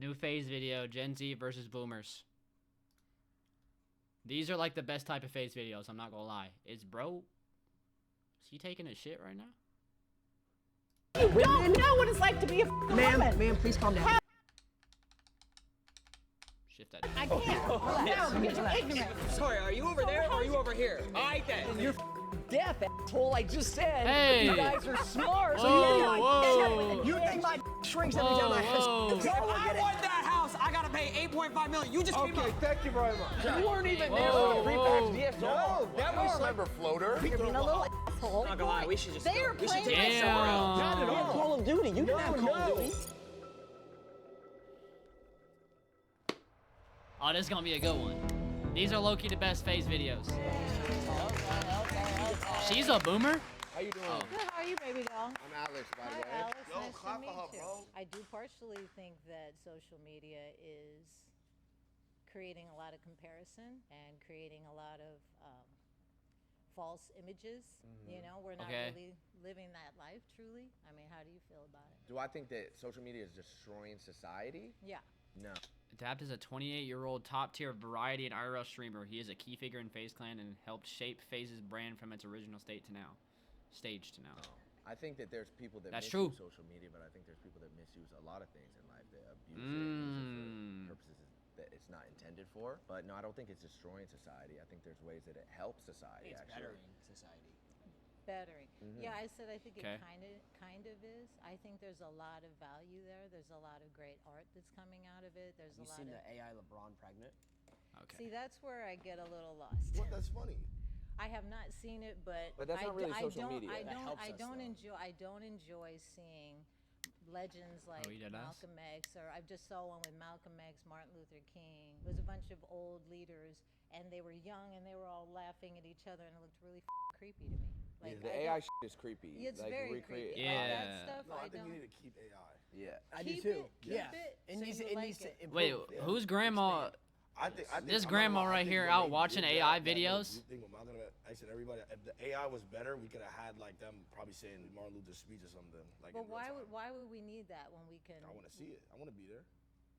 New Faze video, Gen Z versus Boomers. These are like the best type of Faze videos, I'm not gonna lie. Is he taking a shit right now? You don't know what it's like to be a woman. Ma'am, please calm down. Shift that. I can't. Relax. Because you're ignorant. Sorry, are you over there or are you over here? Alright then. You're deaf, asshole. I just said Hey. you guys are smart. Whoa. You think my shrinks every time I Whoa. If I want that house, I gotta pay $8.5 million. You just came up. Thank you very much. You weren't even Whoa, there for the whoa. pre-patch DSL. No, that was remember Floater. You're being a little asshole. I'm not gonna lie, we should just They are we should playing take like it somewhere else. Not at all. Call of Duty. You didn't have Call of Duty. Oh, this is gonna be a good one. These are low-key the best Faze videos. She's a boomer? How you doing? Good, how are you, baby doll? I'm Alex, by the Hi, way. Alex. Yo, Nice to clap meet for her, you. bro. I do partially think that social media is creating a lot of comparison and creating a lot of false images. You know, we're not Okay. really living that life truly. I mean, how do you feel about it? Do I think that social media is destroying society? Yeah. No. Adapt is a 28-year-old top-tier variety and IRL streamer. He is a key figure in FaZe Clan and helped shape FaZe's brand from its original stage to now. I think that there's people that That's misuse true. social media, but I think there's people that misuse a lot of things in life. That abuse it and use it for purposes that it's not intended for. But no, I don't think it's destroying society. I think there's ways that it helps society. It's actually. bettering society. Bettering. Yeah, I said I think Okay. it kind of is. I think there's a lot of value there. There's a lot of great art that's coming out of it. There's You a lot seen of the AI LeBron pregnant? Okay. See, that's where I get a little lost. What? That's funny. I have not seen it, but that's not really social media. I That don't. helps I us, don't though. enjoy. I don't enjoy seeing legends like he did us? Malcolm X, or I just saw one with Malcolm X, Martin Luther King. It was a bunch of old leaders, and they were young, and they were all laughing at each other, and it looked really creepy to me. Like The I AI don't- is creepy. It's like, very recreate. creepy. Yeah. Like that stuff. No, I I think don't. you need to keep AI. Yeah. I do Keep too. it, keep Yeah. it, It so needs you it like needs to it. improve. Wait, Yeah. whose grandma? I think This I'm grandma not gonna lie, I right think here when out they watching did AI that, videos. You think when Malcolm X, I said everybody, if the AI was better, we could have had like them probably saying Martin Luther's speech or something. Like, But in real time. why would we need that when we can? I want to see it. I want to be there.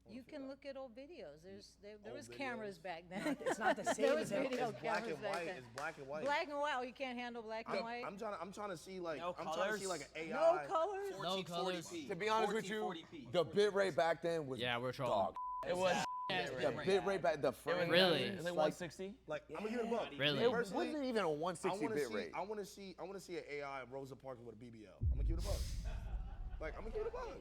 You can look at old videos. There Old was cameras videos. back then. It's not the same There as was it- video It's black cameras and back white. then. It's black and white. Black and white. Oh, you can't handle black and white. I'm trying to see like No I'm trying to see colors? like an AI. No colors. No colors. 1440p. To be honest with you, 1440p. the bit rate back then was Yeah, we're trolling. dog. It was. The bit rate back, the frame. Really? rate, Is like, 160? Like I'm gonna give it a buck. Really? It Personally, wasn't even a 160 bit rate. I want to see an AI of Rosa Parks with a BBL. I'm gonna give it a buck. Like I'm gonna give it a buck.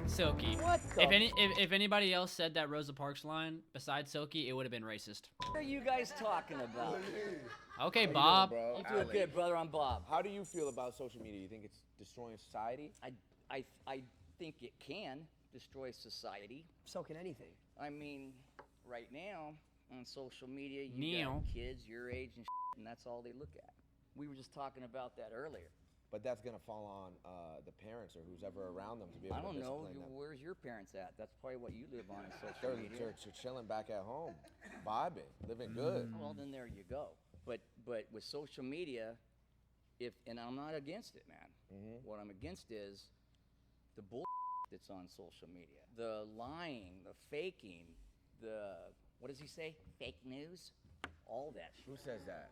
Silky. What the If anybody else said that Rosa Parks line besides Silky, it would have been racist. What are you guys talking about? Okay, Bob. Bro, You feel good, brother. I'm Bob. How do you feel about social media? You think it's destroying society? I think it can destroy society. So can anything. I mean, right now on social media, you Neo. got kids your age and that's all they look at. We were just talking about that earlier. But that's gonna fall on the parents or who's ever around them to be able I to don't know, discipline them. where's your parents at? That's probably what you live on in social They're, media. they're chilling back at home, vibing, living good. Well, then there you go. But with social media, and I'm not against it, man. What I'm against is the bull that's on social media, the lying, the faking, what does he say? Fake news, all that shit. Who says that?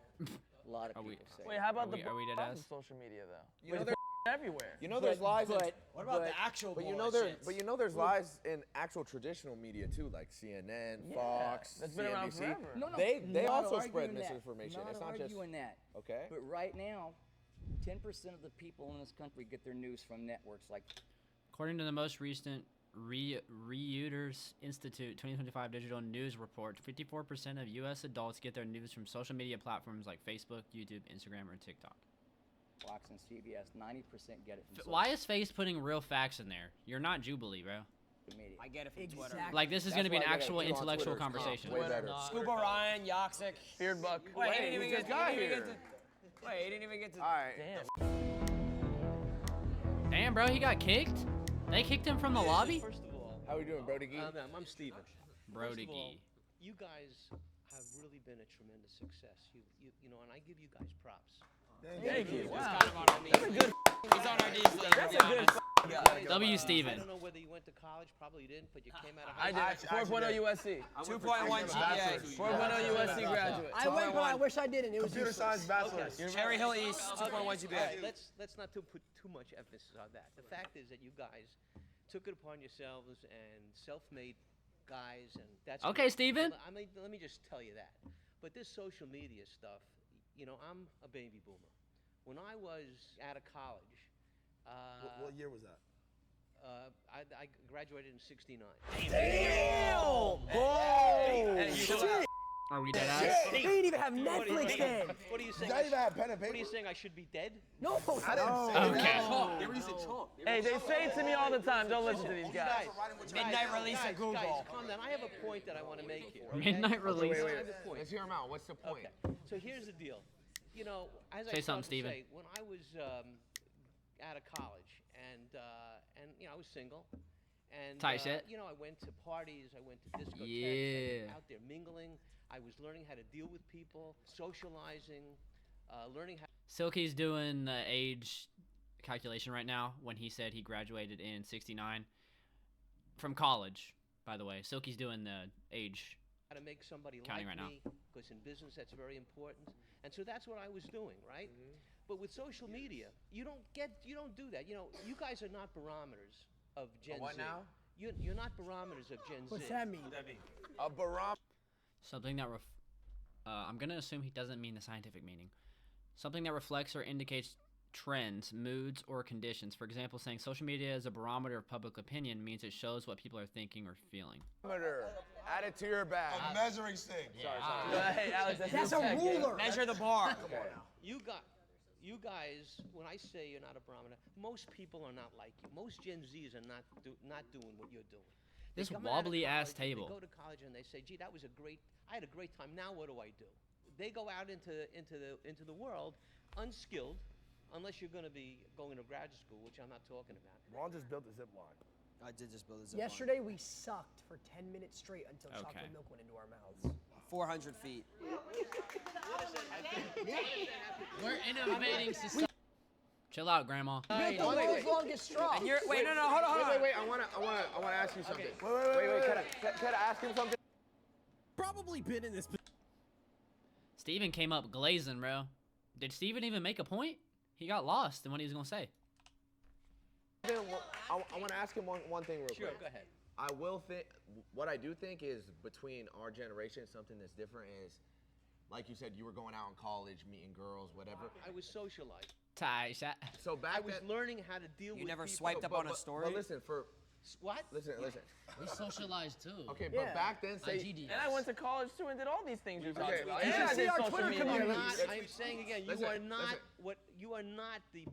A lot of people say. Wait, how about Are we dead ass? social media though? You know, there, Everywhere. you know there's lies. in, What about the actual but you bull know there, shits? but you know there's lies in actual traditional media too, like CNN, Fox, That's been CNBC. around forever. No, They not also spread arguing that. misinformation. Not It's not just arguing that. okay. But right now, 10% of the people in this country get their news from networks like. According to the most recent Reuters Institute 2025 Digital News Report, 54% of U.S. adults get their news from social media platforms like Facebook, YouTube, Instagram, or TikTok. Fox and CBS, 90% get it from Why is Face putting real facts in there? You're not Jubilee, bro. social media. I get it from Twitter. Exactly. Like, this is That's going to be an why I gotta actual keep on intellectual Twitter. It's conversation. way better. Scuba Ryan, Yoxic. Beardbuck. Wait, he didn't even we get just got he didn't even here. get to. Wait, he didn't even get to. All right. Damn. Damn, bro, he got kicked? They kicked him from the lobby? First of all, How we doing, Brody? I'm Steven. Brody First of all, Gee. you guys have really been a tremendous success. You know, and I give you guys props. Thank you. Wow. He's kind of on our knees. He's on our knees. That's a good W. Steven. I don't know whether you went to college. Probably you didn't, but you came out of I high did. school. 4.0 USC. 2.1 GPA. 4.0 USC graduate. I went, but I wish I didn't. It was Computer science bachelor's. Cherry Hill East. 2.1 All GPA. right, let's not put too much emphasis on that. The fact is that you guys took it upon yourselves and self-made guys, and that's Okay, Steven. I mean, let me just tell you that. But this social media stuff, you know, I'm a baby boomer. When I was out of college, What year was that? I graduated in '69. Are we dead ass? They didn't even have Netflix then. What are you saying? Did I even have pen and What are paper? you saying? I should be dead? No, I didn't say Okay. that. They release it chalk. Hey, they say it to me all the time. Don't listen to these guys. Midnight release at Google. Guys, calm down. I have a point that I want to make here. Okay? Midnight release. I have a point. Let's hear him out. What's the point? Okay. So here's the deal. You know, as Say I something, started to Steven. say, when I was out of college, and you know, I was single, and Tight shit. you know, I went to parties, I went to discotheques, I Yeah. was out there mingling. I was learning how to deal with people, socializing, learning how. Silky's doing the age calculation right now when he said he graduated in '69 from college. By the way, Silky's doing the age. How to make somebody Counting like right now. me, because in business that's very important. And so that's what I was doing, right? But with social media, you don't do that. You know, you guys are not barometers of Gen what Z. now? You're not barometers of Gen What's Z. that mean? A barometer. Something that I'm gonna assume he doesn't mean the scientific meaning. Something that reflects or indicates trends, moods, or conditions. For example, saying social media is a barometer of public opinion means it shows what people are thinking or feeling. Add it to your bag. A measuring stick. Hey, Alex, That's a ruler. Measure the bar. You guys, when I say you're not a barometer, most people are not like you. Most Gen Zs are not doing what you're doing. They This come out of wobbly ass college, and table. They go to college and they say, "Gee, I had a great time. Now what do I do?" They go out into the world unskilled, unless you're going to be going to graduate school, which I'm not talking about. Ron just built a zip line. I did just build a zip line. Yesterday we sucked for 10 minutes straight until Okay. chocolate milk went into our mouths. 400 feet. We're innovating society. Chill out, Grandma. Get the world's longest straw. And you're, wait, no, hold on. Wait. I wanna ask you something. Wait. Can I ask him something? Probably been in this. Steven came up glazing, bro. Did Steven even make a point? He got lost in what he was gonna say. I want to ask him one thing real Sure, quick. go ahead. I will think, what I do think is between our generation, something that's different is, like you said, you were going out in college, meeting girls, whatever. I was socialized. Ty shot. So back I was then, learning how to deal with You never people. swiped up on a story? But listen, What? listen. We socialized too. Okay, Yeah. but back then, say, And I went to college too and did all these things you're talking Okay, about. you And should I see did our social Twitter media. community. I'm saying again, Listen, you are not the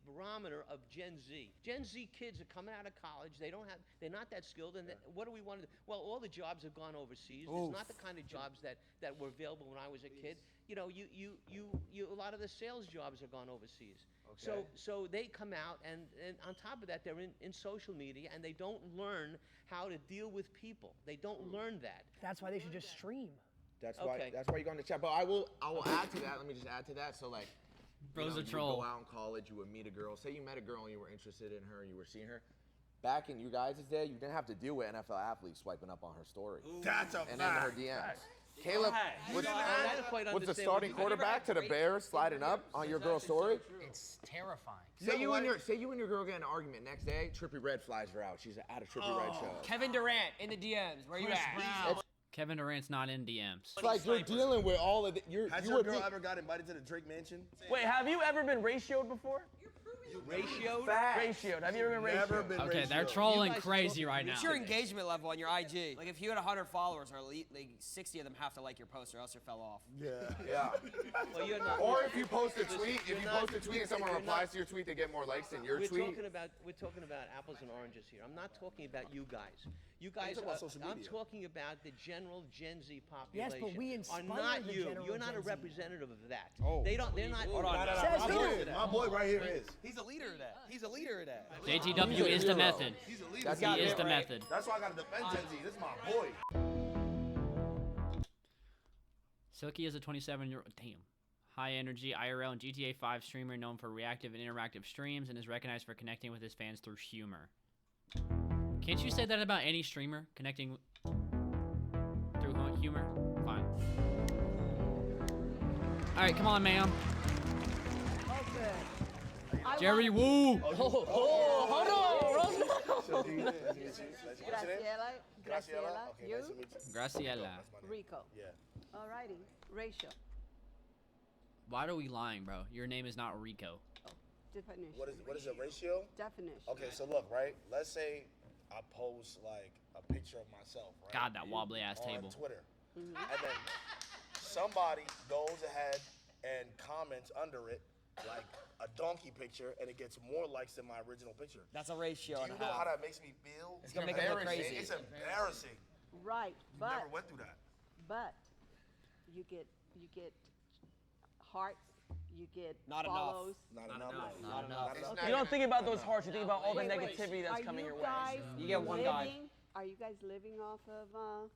barometer of Gen Z. Gen Z kids are coming out of college. They're not that skilled. And what do we want to do? Well, all the jobs have gone overseas. It's not the kind of jobs that were available when I was a kid. You know, a lot of the sales jobs have gone overseas. Okay. So they come out, and on top of that, they're in social media, and they don't learn how to deal with people. They don't learn that. That's why they should just stream. that's Okay. why you go on the chat. But I will add to that. Let me just add to that. So like, Bro's a you troll. would go out in college, you would meet a girl. Say you met a girl and you were interested in her, and you were seeing her. Back in you guys' day, you didn't have to deal with NFL athletes swiping up on her story. That's a And then her fact. DMs. Caleb, was I don't quite the understand starting what you- quarterback to the Bears sliding up on your girl's story? It's terrifying. Say you and your girl get in an argument next day. Trippie Red flies her out. She's at a Trippie Red show. Kevin Durant in the DMs. Where you at? Kevin Durant's not in DMs. It's like you're dealing with all of the. Has you your would girl be- ever got invited to the Drake Mansion? Wait, have you ever been ratioed before? Ratioed? Ratioed. Have you ever been Never ratioed? been Okay, ratioed. they're trolling guys crazy talk- right now. It's your engagement level on your IG. Like if you had 100 followers, or like 60 of them have to like your post, or else you fell off. Yeah. Well, you're not. Or if you post a Listen, tweet, you're if you not- post a tweet and someone you're replies not- to your tweet, they get more likes than your We're tweet. talking about apples and oranges here. I'm not talking about you guys. You guys, talking about social I'm media. talking about the general Gen Z Yes, population. but we are inspire not the you. general You're not a Gen Z. representative of that. Oh. They're not. Hold on. Says who? My boy right here is. He's a leader of that. He's a leader of that. JTW is the hero. method. He's a leader. That's He got is it the right. method. That's why I gotta defend Gen Z. This is my boy. Silky is a 27-year-old. Damn. high energy IRL and GTA 5 streamer known for reactive and interactive streams and is recognized for connecting with his fans through humor. Can't you say that about any streamer connecting through humor? Fine. All right, come on, ma'am. Okay. Jerry Woo. Hold on. Graciela. Okay, You? nice to meet you. Graciela. Rico. Yeah. Alrighty. Ratio. Why are we lying, bro? Your name is not Rico. Definition. What is a ratio? Definition. Okay, so look, right? Let's say I post like a picture of myself, right? God, that wobbly ass on table. Twitter. And then somebody goes ahead and comments under it like a donkey picture, and it gets more likes than my original picture. That's a ratio. Do and you a know half. how that makes me feel? It's gonna make it look crazy. It's embarrassing. Right, You but never went through that. you get hearts, you get Not enough. follows. Not enough. Not enough. Okay. You don't think about those hearts. You think about all the Wait. negativity that's Are coming you your way. guys You get one guy. Are you guys living off of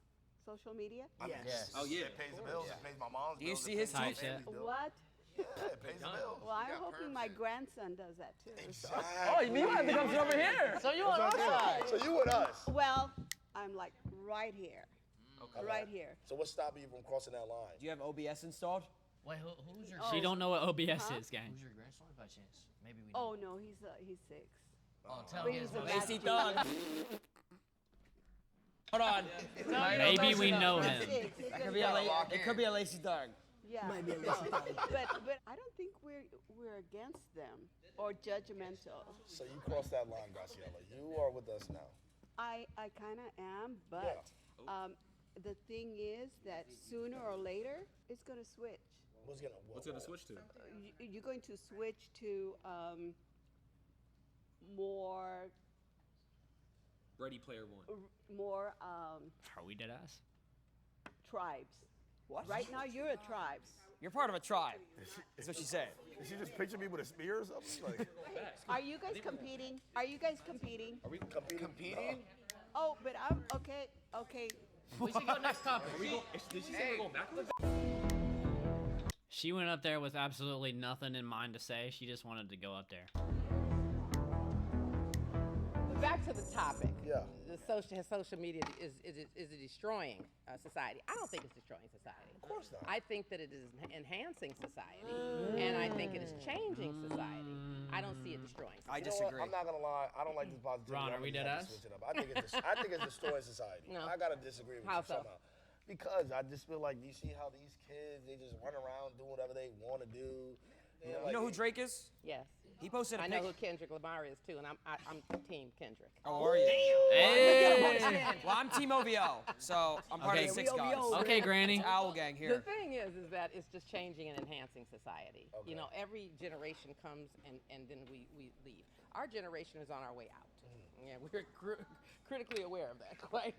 social media? Yes. Oh, yeah. It pays the bills. It pays my mom's Do you bills. see it his pays my teeth? family's bills. What? Yeah, it pays the bills. Well, I'm hoping my grandson does that too. Exactly. Oh, you have to come over here. So you on our side. So you with us. Well, I'm like right here. Right here. So what's stopping you from crossing that line? Do you have OBS installed? Wait, who's your She don't know what OBS is, gang. who's your grandson by chance? Maybe we Oh know. no, he's 6. Oh, tell But me he's his a name. bad Lazy kid. dog. Hold on. Maybe we know He's him. 6. He's It gonna could be a go. it could be a lazy dog. Yeah. But I don't think we're against them or judgmental. So you crossed that line, Graciela. You are with us now. I kind of am, but the thing is that sooner or later it's going to switch. What's gonna switch to? You're going to switch to more Ready Player One. more Are we dead ass? tribes. What? Right now you're a tribe. You're part of a tribe. That's what she said. Did she just picture me with a spear or something? Like, Are you guys competing? Are you guys competing? are we competing? Oh, but I'm okay. Okay. We should go next topic. Did she say we're going backwards? She went up there with absolutely nothing in mind to say. She just wanted to go up there. Back to the topic. Yeah. The social media is it destroying society? I don't think it's destroying society. Of course not. I think that it is enhancing society, and I think it is changing society. I don't see it destroying I society. disagree. I'm not gonna lie. I don't like this positivity. Ron, are I'm we gonna dead have to ass? switch it up. I think it's destroying society. No. I gotta disagree with How you so? somehow. Because I just feel like, you see how these kids, they just run around doing whatever they want to do. You know who Drake is? Yes. He posted a I know pic. who Kendrick Lamar is too, and I'm Team Kendrick. How are you? Hey! Well, I'm Team OVO, so I'm part Okay. of the 6 guys. Okay, Granny. It's Owl Gang The here. thing is that it's just changing and enhancing society. You know, every generation comes and then we leave. Our generation is on our way out. Yeah, we're critically aware of that. Quite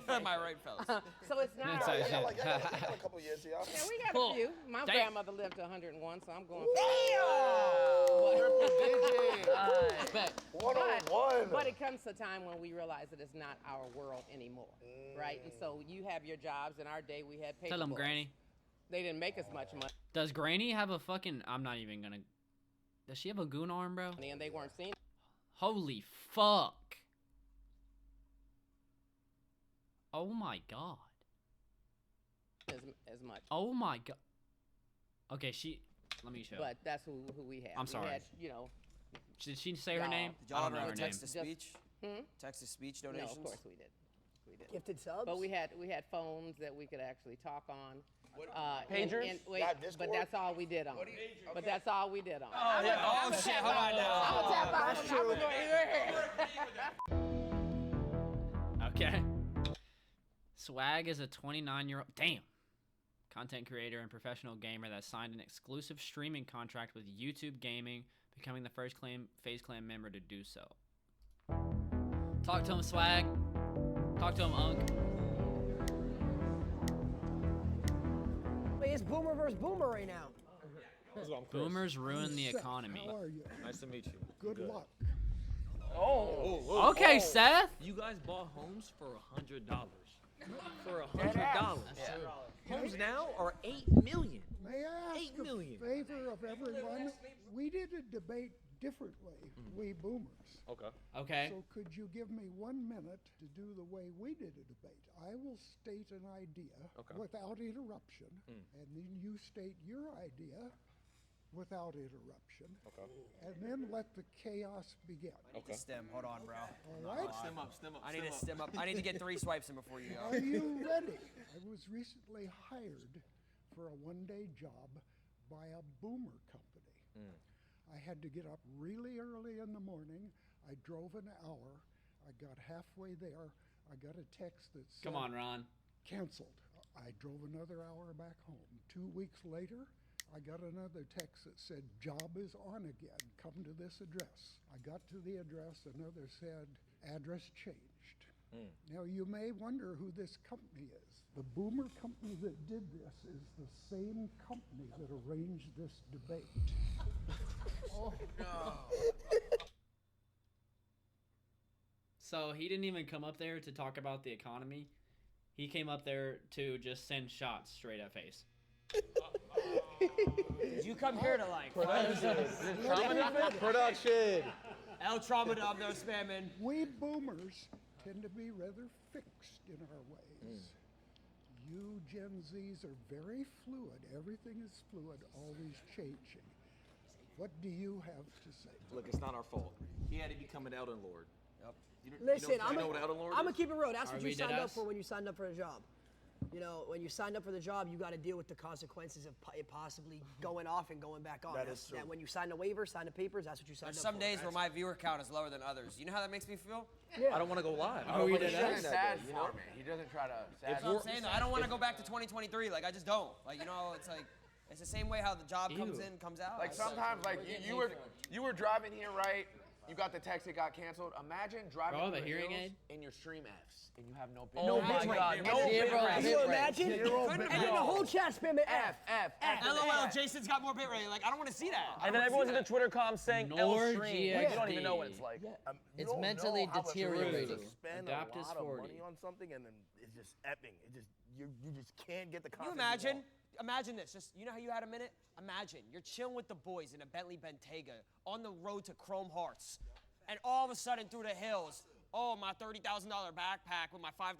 Am I right, fellas? So it's not That's our how it Yeah, is. like, I got a couple years here. Yeah, we got Cool. a few. My Damn. grandmother lived to 101, so I'm going. But 101. But it comes to a time when we realize that it's not our world anymore, right? And so you have your jobs. In our day, we had paper Tell him, books. Granny. They didn't make us much money, Does Granny have a fucking... I'm not even gonna... Does she have a goon arm, bro? and they weren't seen Holy fuck. Oh my god. as much. Oh my god. Okay, she... Let me show. But that's who we had. I'm sorry. We had, you know. Did she say her Y'all- name? Did I y'all don't know ever her name. text to speech? Text to speech No, donations? of course we did. We did. Gifted subs. But we had phones that we could actually talk on. Pagers? Wait, Got but Discord? that's all we did on. But that's all we did on. Oh, shit. Hold on now. Okay. Swag is a 29-year-old... Damn. Content creator and professional gamer that signed an exclusive streaming contract with YouTube Gaming, becoming the first Faze Clan member to do so. Talk to him, Swag. Talk to him, Unk. It's boomer versus boomer right now. Boomers ruin the economy. How are you? Nice to meet you. Good luck. Oh. Okay, Seth. You guys bought homes for $100. For $100. Homes now are $8 million. May I ask 8 million. a favor of everyone? We did a debate differently, we boomers. Okay. Okay. So could you give me 1 minute to do the way we did a debate? I will state an idea without interruption, and then you state your idea without interruption. Okay. And then let the chaos begin. I need to stem. Hold on, bro. All right? Stem up. I need to stem up. I need to get 3 swipes in before you go. Are you ready? I was recently hired for a one-day job by a boomer company. I had to get up really early in the morning. I drove an hour. I got halfway there. I got a text that said, Come on, Ron. canceled. I drove another hour back home. 2 weeks later, I got another text that said, job is on again. Come to this address. I got to the address. Another said, address changed. Now, you may wonder who this company is. The boomer company that did this is the same company that arranged this debate. So he didn't even come up there to talk about the economy. He came up there to just send shots straight at Faze. Did you come here to like Production. El Tramadub, no spamming? We boomers tend to be rather fixed in our ways. You Gen Zs are very fluid. Everything is fluid, always changing. What do you have to say? Look, it's not our fault. He had to become an Elden Lord. Yep. Listen, you know what Elden Lord I'm gonna is? keep it real. That's what Are you we signed deadass? up for when you signed up for a job. You know, when you signed up for the job, you got to deal with the consequences of it possibly going off and going back on. That is true. When you sign a waiver, sign the papers, that's what you signed There's up some for. days where my viewer count is lower than others. You know how that makes me feel? Yeah. I don't want to go live. Are we deadass? Sad for me. He doesn't try to. That's what I'm saying. Though. I don't want to go back to 2023. Like I just don't. Like you know, it's like it's the same way how the job comes in, comes out. Like sometimes, like you were driving here, right? You got the text it got canceled. Imagine driving Bro, through the hearing hills aid? and your stream Fs and you have no bit. No Oh my bit rate. God, no Zero bit rate. Can you imagine? And then the whole chat spamming F. LOL, Jason's got more bit rate. Like I don't want to see that. And then everyone's in the Twitter com saying L Nor stream. Like, you don't even know what it's like. You It's don't mentally know how much it is deteriorating. to spend Adapt a is lot of 40. money on something and then it's just epping. It just you just can't get the Can you content. imagine? Imagine this. Just you know how you had a minute? Imagine you're chilling with the boys in a Bentley Bentayga on the road to Chrome Hearts. And all of a sudden through the hills, oh, my $30,000 backpack with my $5,000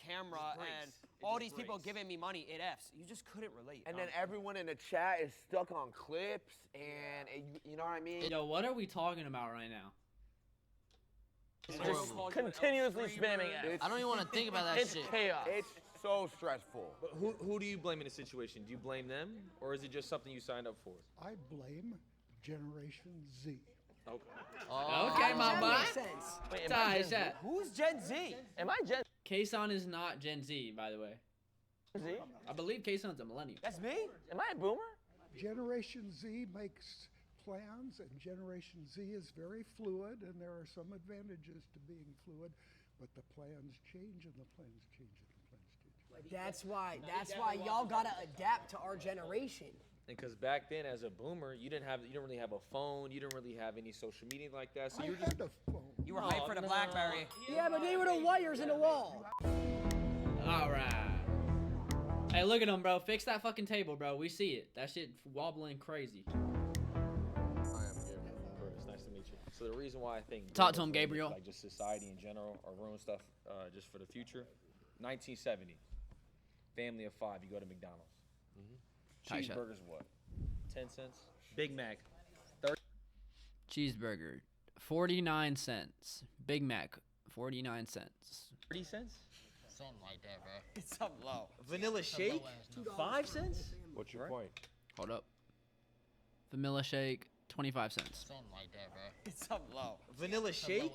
camera and all these people giving me money, it Fs. You just couldn't relate. And then everyone in the chat is stuck on clips, and you know what I mean? Yo, what are we talking about right now? Just continuously spamming F. I don't even want to think about that It's shit. chaos. It's so stressful. But who do you blame in this situation? Do you blame them, or is it just something you signed up for? I blame Generation Z. Okay. Okay, my That boy. makes sense. Wait, am I Gen Z? Who's Gen Z? Am I Gen Kason is not Gen Z, by the way. Z? I believe Kason's a millennial. That's me? Am I a boomer? Generation Z makes plans, and Generation Z is very fluid, and there are some advantages to being fluid, but the plans change, and the plans change, and the plans change. That's why y'all gotta adapt to our generation. Because back then, as a boomer, you didn't really have a phone. You didn't really have any social media like that. So I you were had just a phone. You were hyped for the BlackBerry. Yeah, but they were the wires in the wall. All right. Hey, look at him, bro. Fix that fucking table, bro. We see it. That shit wobbling crazy. I am Gabriel. It's nice to meet you. So the reason why I think Talk to him, boomers, Gabriel. like just society in general, are ruin stuff just for the future. 1970, family of 5. You go to McDonald's. Tight shot. Cheeseburgers what? 10 cents. Big Mac, 30. Cheeseburger, 49 cents. Big Mac, 49 cents. 30 cents. Something like that, bro. It's something low. Vanilla shake, 5 cents. What's your point? Hold up. Vanilla shake, 25 cents. Something like that, bro. It's something low. Vanilla shake,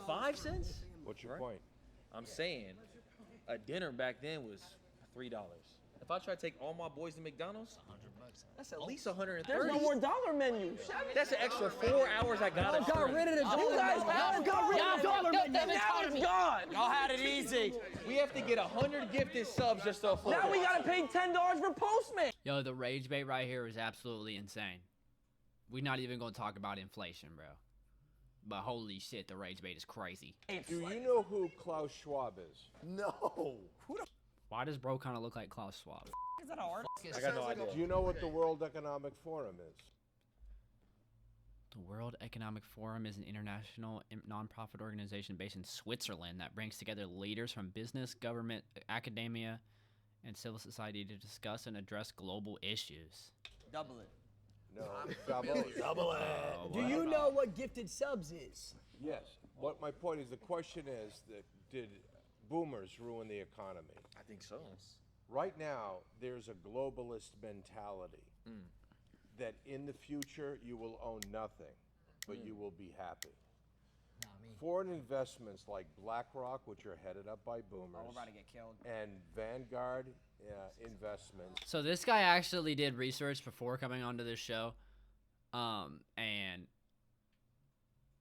5 cents. What's your point? I'm saying, a dinner back then was $3. If I try to take all my boys to McDonald's, that's at least 130. There's no more dollar menus. That's an extra 4 hours I gotta Got spend. rid of the dollar You guys menu. have Got rid of the dollar menu. Now it's gone. Y'all had it easy. We have to get 100 gifted subs just to afford Now it. we gotta pay $10 for Postmates. Yo, the rage bait right here is absolutely insane. We're not even gonna talk about inflation, bro. But holy shit, the rage bait is crazy. Do you know who Klaus Schwab is? No. Why does bro kind of look like Klaus Schwab? Is that hard? I got no idea. Do you know what the World Economic Forum is? The World Economic Forum is an international nonprofit organization based in Switzerland that brings together leaders from business, government, academia, and civil society to discuss and address global issues. Double it. No, double it. Double it. Do you know what gifted subs is? Yes. What my point is, the question is that did boomers ruin the economy? I think so. Right now, there's a globalist mentality that in the future you will own nothing, but you will be happy. Foreign investments like BlackRock, which are headed up by boomers, we're about to get killed. and Vanguard investments. So this guy actually did research before coming onto this show, and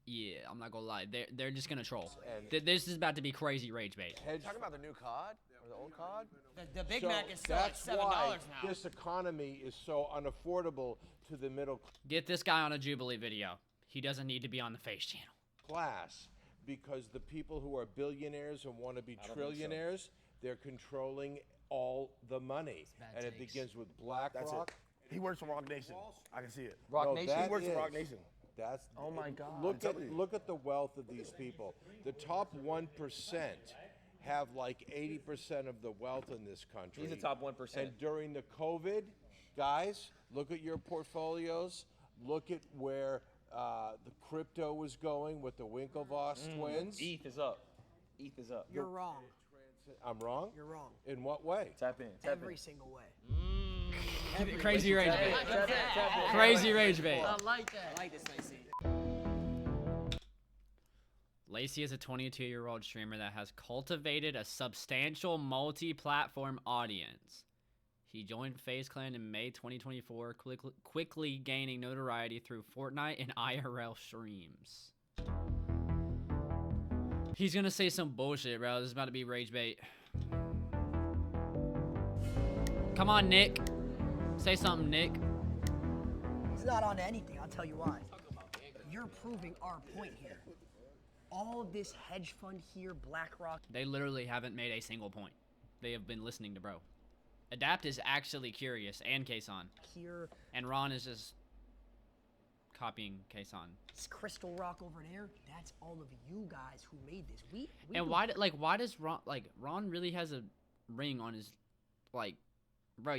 yeah, I'm not gonna lie, they're just gonna troll. This is about to be crazy rage bait. Talking about the new COD or the old COD? The Big So Mac is still like that's $7 why now. this economy is so unaffordable to the middle Get this guy on a Jubilee video. He doesn't need to be on the Faze channel. class, because the people who are billionaires and want to be trillionaires, they're controlling all the money, and it begins with BlackRock. He works for Rock Nation. I can see it. No, He that works for is- Rock Nation. That's Oh my God. Look at the wealth of these people. The top 1% have like 80% of the wealth in this country. He's the top 1%. And during the COVID, guys, look at your portfolios. Look at where the crypto was going with the Winklevoss twins. ETH is up. ETH is up. You're wrong. I'm wrong? You're wrong. In what way? Tap in. Every single way. Crazy rage bait. Crazy rage bait. I like that. I like this, Lacey. Lacey is a 22-year-old streamer that has cultivated a substantial multi-platform audience. He joined FaZe Clan in May 2024, quickly gaining notoriety through Fortnite and IRL streams. He's gonna say some bullshit, bro. This is about to be rage bait. Come on, Nick. Say something, Nick. He's not on anything, I'll tell you why. You're proving our point here. All of this hedge fund here, BlackRock. They literally haven't made a single point. They have been listening to bro. Adapt is actually curious, and Kason. Here. And Ron is just copying Kason. This Crystal Rock over there, that's all of you guys who made this. We And do- why does Ron, Ron really has a ring on his, bro,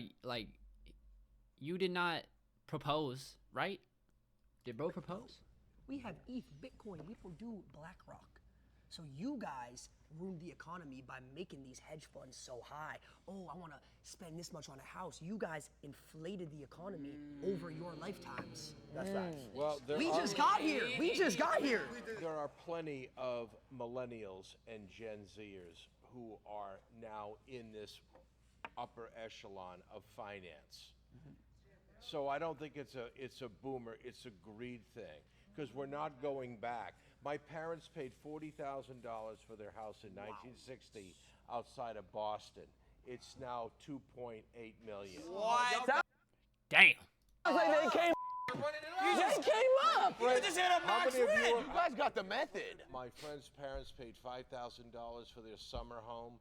you did not propose, right? Did bro propose? We have ETH, Bitcoin, we don't do BlackRock. So you guys ruined the economy by making these hedge funds so high. Oh, I want to spend this much on a house. You guys inflated the economy over your lifetimes. That's facts. Well, We just got here. We just got here. There are plenty of millennials and Gen Zers who are now in this upper echelon of finance. So I don't think it's a boomer, it's a greed thing, because we're not going back. My parents paid $40,000 for their house in 1960 outside of Boston. It's now 2.8 million. What? Damn. They came. They came up. You just hit a How max many of you win. You guys got the method. My friend's parents paid $5,000 for their summer home.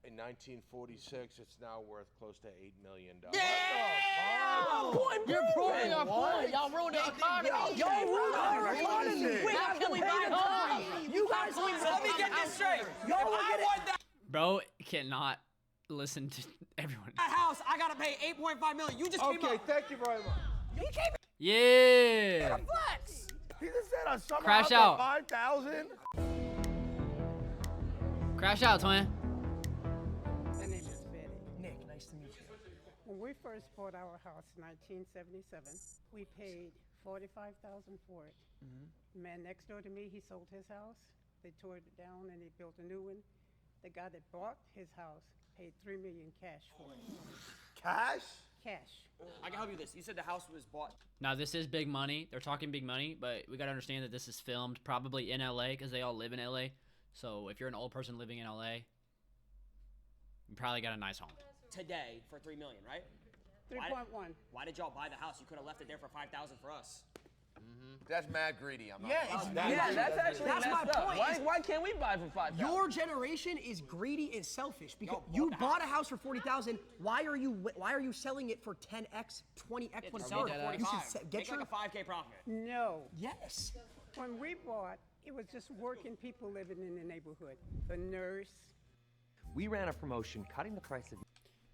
In 1946, it's now worth close to $8 million. You're proving our point. Y'all ruined the economy. Y'all ruined our economy. How can we buy homes? You guys Let me get this straight. If Y'all look I at it. want that Bro cannot listen to everyone. house, I gotta pay $8.5 million. You just came Okay, up. thank you very much. You came Yeah. flex. He just said a summer Crash house out. for 5,000. Crash out, twin. My name is Betty. Nick, nice to meet you. When we first bought our house in 1977, we paid $45,000 for it. The man next door to me, he sold his house. They tore it down and they built a new one. The guy that bought his house paid $3 million cash for it. Cash? Cash. I can help you with this. You said the house was bought. Now this is big money. They're talking big money, but we gotta understand that this is filmed probably in LA because they all live in LA. So if you're an old person living in LA, you probably got a nice home. Today for $3 million, right? 3.1. Why did y'all buy the house? You could have left it there for $5,000 for us. That's mad greedy. I'm not. Yeah, it's, That's actually that's my point. Why can't we buy for $5,000? Your generation is greedy and selfish because you bought a house for $40,000. Why are you selling it for 10x, 20x? Whatever. You should get Make like a 5K profit. No. Yes. When we bought, it was just working people living in the neighborhood. The nurse. We ran a promotion cutting the price of.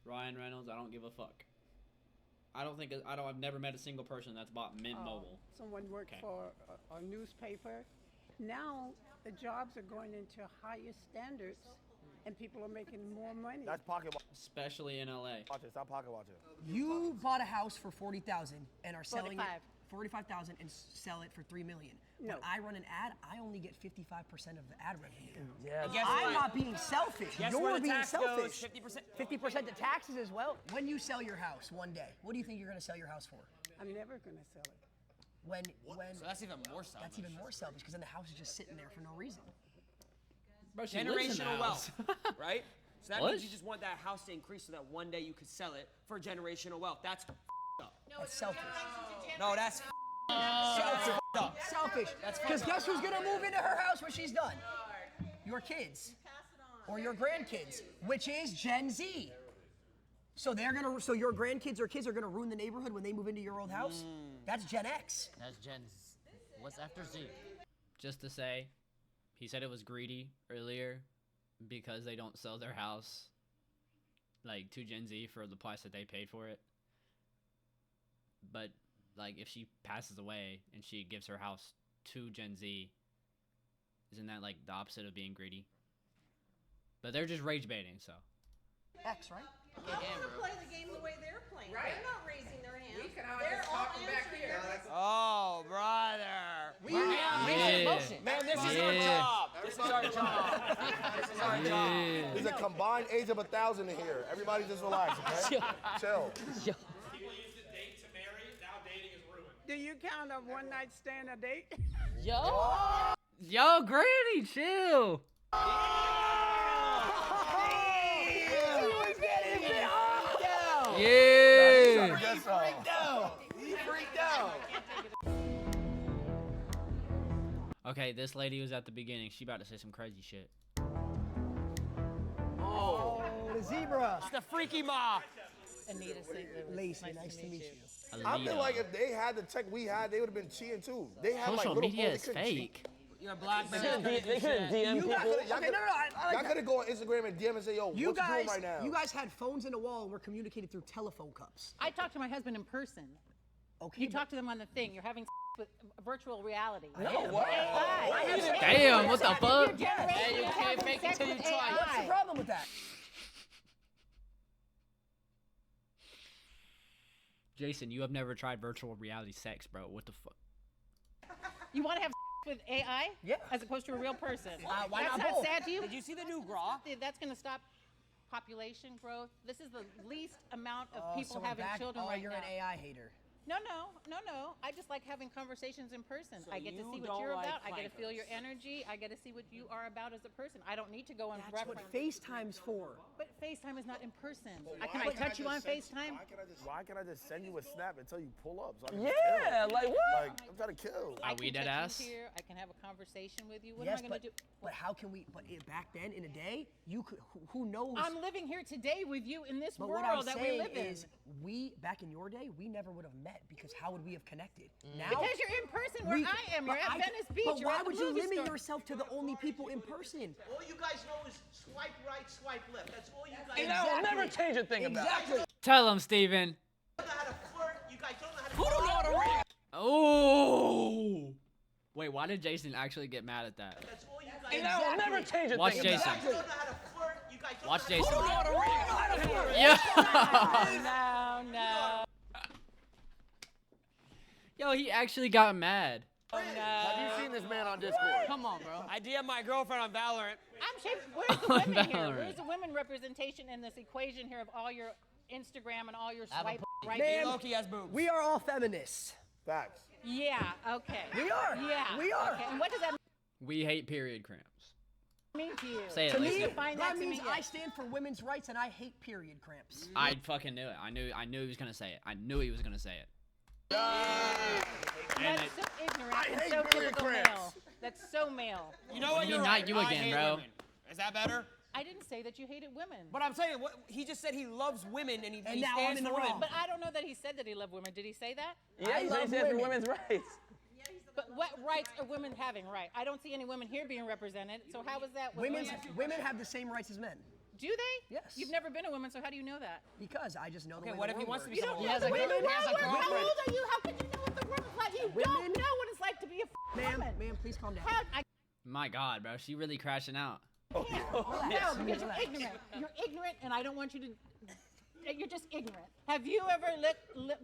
Ryan Reynolds, I don't give a fuck. I've never met a single person that's bought Mint Mobile. Someone worked for a newspaper. Now the jobs are going into higher standards, and people are making more money. That's pocket. Especially in LA. Watch it. Stop pocket watching. You bought a house for $40,000 and are selling 45. it $45,000 and sell it for $3 million. No. When I run an ad, I only get 55% of the ad revenue. Yeah. I'm not being selfish. Guess You're where the being tax selfish. goes? 50% to taxes as well. When you sell your house one day, what do you think you're going to sell your house for? I'm never going to sell it. When So that's even more selfish. That's even more selfish because then the house is just sitting there for no reason. Bro, she lives in the Generational house. wealth, right? So that What? means you just want that house to increase so that one day you could sell it for generational wealth. That's up. That's selfish. No, that's up. Selfish. Because guess who's gonna move into her house when she's done? Your kids, or your grandkids, which is Gen Z. So so your grandkids or kids are gonna ruin the neighborhood when they move into your old house. That's Gen X. That's Gen Z. What's after Z? Just to say, he said it was greedy earlier because they don't sell their house like to Gen Z for the price that they paid for it. But like if she passes away and she gives her house to Gen Z, isn't that like the opposite of being greedy? But they're just rage baiting, so. X, right? I'm gonna play the game the way they're playing. Right. They're not raising their hands. We can all They're just all talk back answering here. their- Oh, brother. Yeah. Man, this is our job. This is our job. This is our job. There's a combined age of 1,000 in here. Everybody just relax, okay? Chill. Do you count a one night stand a date? Yo, Granny, chill. Yeah. He freaked out. Okay, this lady was at the beginning. She about to say some crazy shit. Oh, the zebra. It's the freaky ma. Anita St. Louis. Lacey, nice to meet you. I feel like if they had the tech we had, they would have been cheating too. They had like Social little media phones, is they couldn't cheat. fake. You're black. They couldn't DM people. Y'all Okay, no, I like y'all could have go on Instagram and DM and say, yo, what you doing right now? You guys had phones in the wall and were communicating through telephone cups. I talked to my husband in person. Okay. You talk to them on the thing. You're having with virtual reality. Damn, Damn, what the fuck? Hey, you can't fake it till you try. What's the problem with that? Jason, you have never tried virtual reality sex, bro. What the fuck? You want to have with AI? Yeah. As opposed to a real person. Why That's not both? sad to you? Did you see the new GRAW? That's going to stop population growth. This is the least amount of Oh, people so we're having back. children right you're now. an AI hater. No. I just like having conversations in person. So I get to you see what don't you're like about. I get to feel your plankers. energy. I get to see what you are about as a person. I don't need to go and That's what reference. FaceTime's for. But FaceTime is not in person. Why Can I can't touch you on just send- FaceTime? Why can I just send you a snap until you pull up? So I can Yeah, kill? like what? Like, I'm trying to kill. I Are we can dead touch ass? you here. I can have a conversation with you. What Yes, am I going to do? but how can we? But back then, in a day, you could. Who knows? I'm living here today with you in this But what I'm world that we saying live in. is, back in your day, we never would have met because how would we have connected? Now, Because you're in person where I am. You're at Venice Beach. But You're why at the would you movie limit store. yourself to the only people in person? All you guys know is swipe right, swipe left. That's all you guys And that will never change a thing about it. Exactly. Tell him, Steven. don't know how to flirt. You guys don't know how to flirt. Oh. Wait, why did Jason actually get mad at that? That's all you guys And that will never change a Watch thing Jason. about it. You don't know how to flirt. You guys don't Watch know Jason. how to flirt. Yeah. No. Yo, he actually got mad. Have you seen this man on Discord? Come on, bro. I DM my girlfriend on Valorant. I'm sure. Where's the women here? Valorant. Where's the women representation in this equation here of all your Instagram and all your Have a swipe p- right? Man, Loki has boobs. We are all feminists. Facts. Yeah. Okay. We are. Yeah. We are. Okay. And what does that We hate period cramps. mean to you? Say it, To Lisa. me, Define that to means me, I yes. stand for women's rights and I hate period cramps. I fucking knew it. I knew he was gonna say it. I knew he was gonna say it. And That's so ignorant I and hate so Billy typical Crabs. male. That's so male. You know what? You You're not right. you I again, hate bro. women. Is that better? I didn't say that you hated women. But I'm saying, what he just said he loves women and he now I'm stands in the for women. wrong. But I don't know that he said that he loved women. Did he say that? Yeah, he love said for women. women's rights. But what rights are women having, right? I don't see any women here being represented. So how is that with Women have the same rights as men. Do they? Yes. You've never been a woman, so how do you know that? Because I just know the Okay, way what the if he world wants to works. be You don't someone know else? the way the Women world has a works. How girlfriend. old are you? How could you know what the world is like? You don't know what it's like to be a woman. Ma'am, please calm down. My God, bro, she really crashing out. No, because you're ignorant. You're ignorant, and I don't want you to. You're just ignorant. Have you ever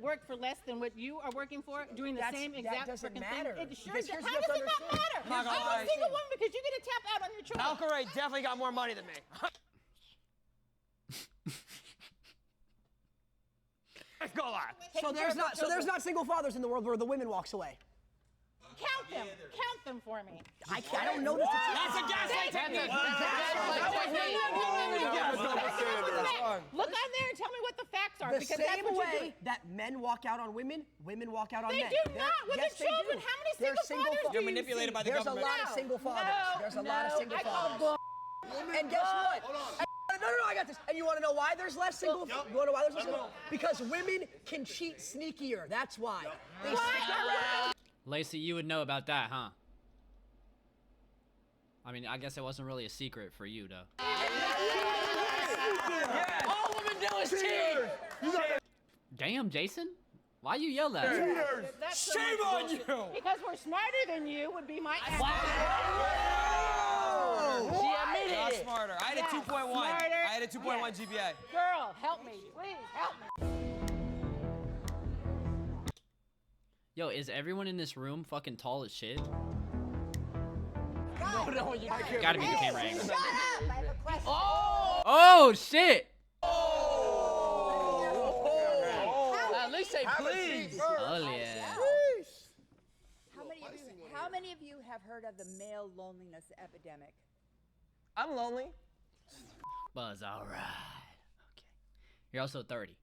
worked for less than what you are working for, doing the same exact that doesn't freaking matter. thing? It sure Because does. here's How what does you it not matter? Not gonna I'm lie. a single woman because you get to tap out on your choice. Valkyrie definitely got more money than me. Let's go live. So there's not single fathers in the world where the women walks away. Count them. Count them for me. I don't know this. That's a gaslight technique. Look on there and tell me what the facts are. The because that's same what you way do. that men walk out on women, women walk out on They men. do not. With the children, how many There's single fathers do You're you manipulated see? by the There's government. a lot of single fathers. There's a lot of single I call fathers. And guess what? No, I got this. And you want to know why there's less single? You want to know why there's less single? Because women can cheat sneakier. That's why. They stick around. Lacey, you would know about that, huh? I mean, I guess it wasn't really a secret for you, though. All women do is cheat. Damn, Jason? Why you yell that? That's so Shame much on bullshit. you. Because we're smarter than you would be my answer. She admitted Not it. smarter. I had a Yeah, 2.1. smarter. I had a 2.1 GPA. Girl, help me. Please, help me. Yo, is everyone in this room fucking tall as shit? No, you can't. Gotta be the camera angle. Shut up! I have a question. Oh, shit! At least say please. Oh, yeah. How many of you have heard of the male loneliness epidemic? I'm lonely. Buzz, alright. Okay. You're also 30.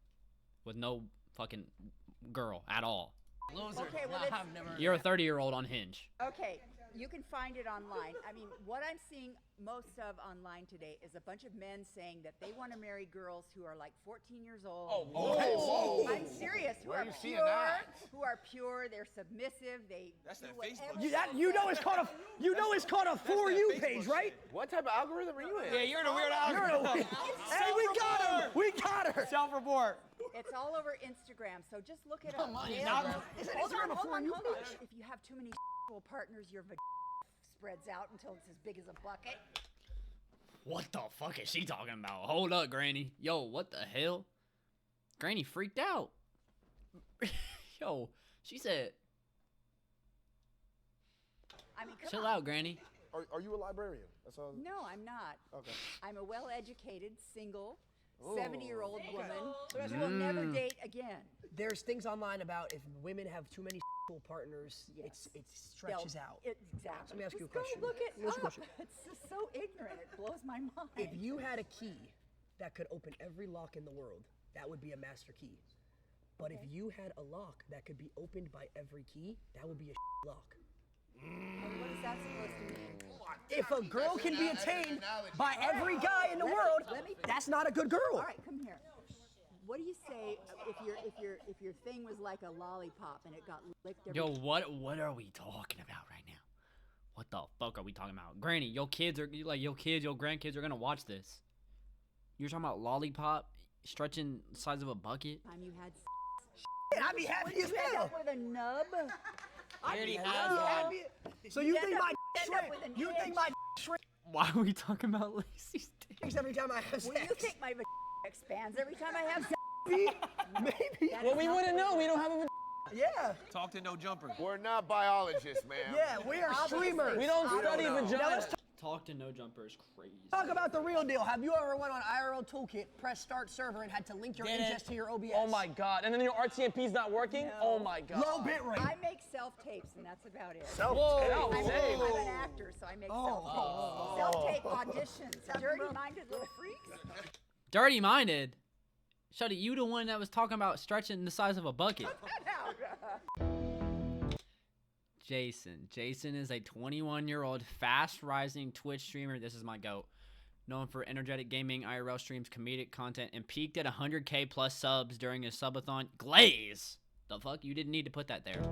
With no fucking girl at all. Loser. Okay, well, Nah, it's- I've never heard You're a that. 30-year-old on Hinge. Okay, you can find it online. I mean, what I'm seeing most of online today is a bunch of men saying that they want to marry girls who are like 14 years old. I'm serious. Who Where are are you seeing pure? that? Who are pure? They're submissive. They That's do that whatever Facebook. You know it's called a For You page, right? What type of algorithm are you in? Yeah, you're in a weird You're in a algorithm. Hey, we got her. We got her. Self-report. It's all over Instagram, so just look it up. mine is Hold not. on, Is it hold Instagram on, hold before on, you hold on. page? If you have too many partners, your spreads out until it's as big as a bucket. What the fuck is she talking about? Hold up, Granny. Yo, what the hell? Granny freaked out. Yo, she said, I mean, come chill on. out, Granny. Are you a librarian? That's all. No, I'm not. Okay. I'm a well-educated, single, Ooh. 70-year-old woman who will never date again. There's things online about if women have too many partners, Yes. it stretches out. Exactly. Let me ask you a Just go question. look it Let me ask you a up. question. It's just so ignorant. It blows my mind. If you had a key that could open every lock in the world, that would be a master key. But if you had a lock that could be opened by every key, that would be a lock. And what is that supposed to mean? If a girl can be attained by every guy in the world, that's not a good girl. All right, come here. What do you say if your thing was like a lollipop and it got licked every Yo, what are we talking about right now? What the fuck are we talking about? Granny, your kids, your grandkids are gonna watch this. You're talking about lollipop stretching the size of a bucket? time you had I'd be happy as you end hell. up with a nub? I already I'd have be one. happy. So you think my end up shrink? with an You think itch. my shrink Why are we talking about Lacey's dick? every time I have Well, sex? you think my expands every time I have sex? Maybe. That Well, is we not wouldn't the know. way We don't have a. Yeah. Talk to no jumper. We're not biologists, man. Yeah, we are streamers. We don't study know. vagina. Now let's Talk to no jumper is crazy. talk about the real deal. Have you ever went on IRL Toolkit, pressed start server, and had to link your Didn't. ingest to your OBS? Oh my god. And then your RTMP's not working? No. Oh my god. Low bit rate. I make self-tapes, and that's about it. Whoa. I'm Same. an actor, so I make self-tapes. Self-tape auditions. Dirty-minded little freaks. Dirty minded. Shuddy, you the one that was talking about stretching the size of a bucket. Jason is a 21-year-old fast-rising Twitch streamer. This is my goat. Known for energetic gaming, IRL streams, comedic content, and peaked at 100K plus subs during his subathon. Glaze! The fuck? You didn't need to put that there.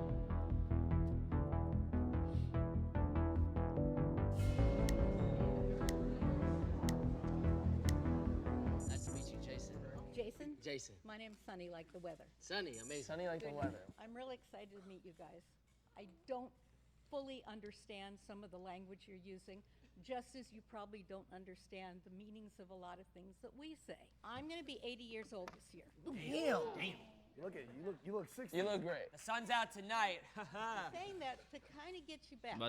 Nice to meet you, Jason. Jason? Jason. My name's Sunny, like the weather. Sunny, amazing. Sunny like the weather. I'm really excited to meet you guys. I don't fully understand some of the language you're using, just as you probably don't understand the meanings of a lot of things that we say. I'm going to be 80 years old this year. Damn. You look at you look 60. You look great. The sun's out tonight. Saying that to kind of get you back.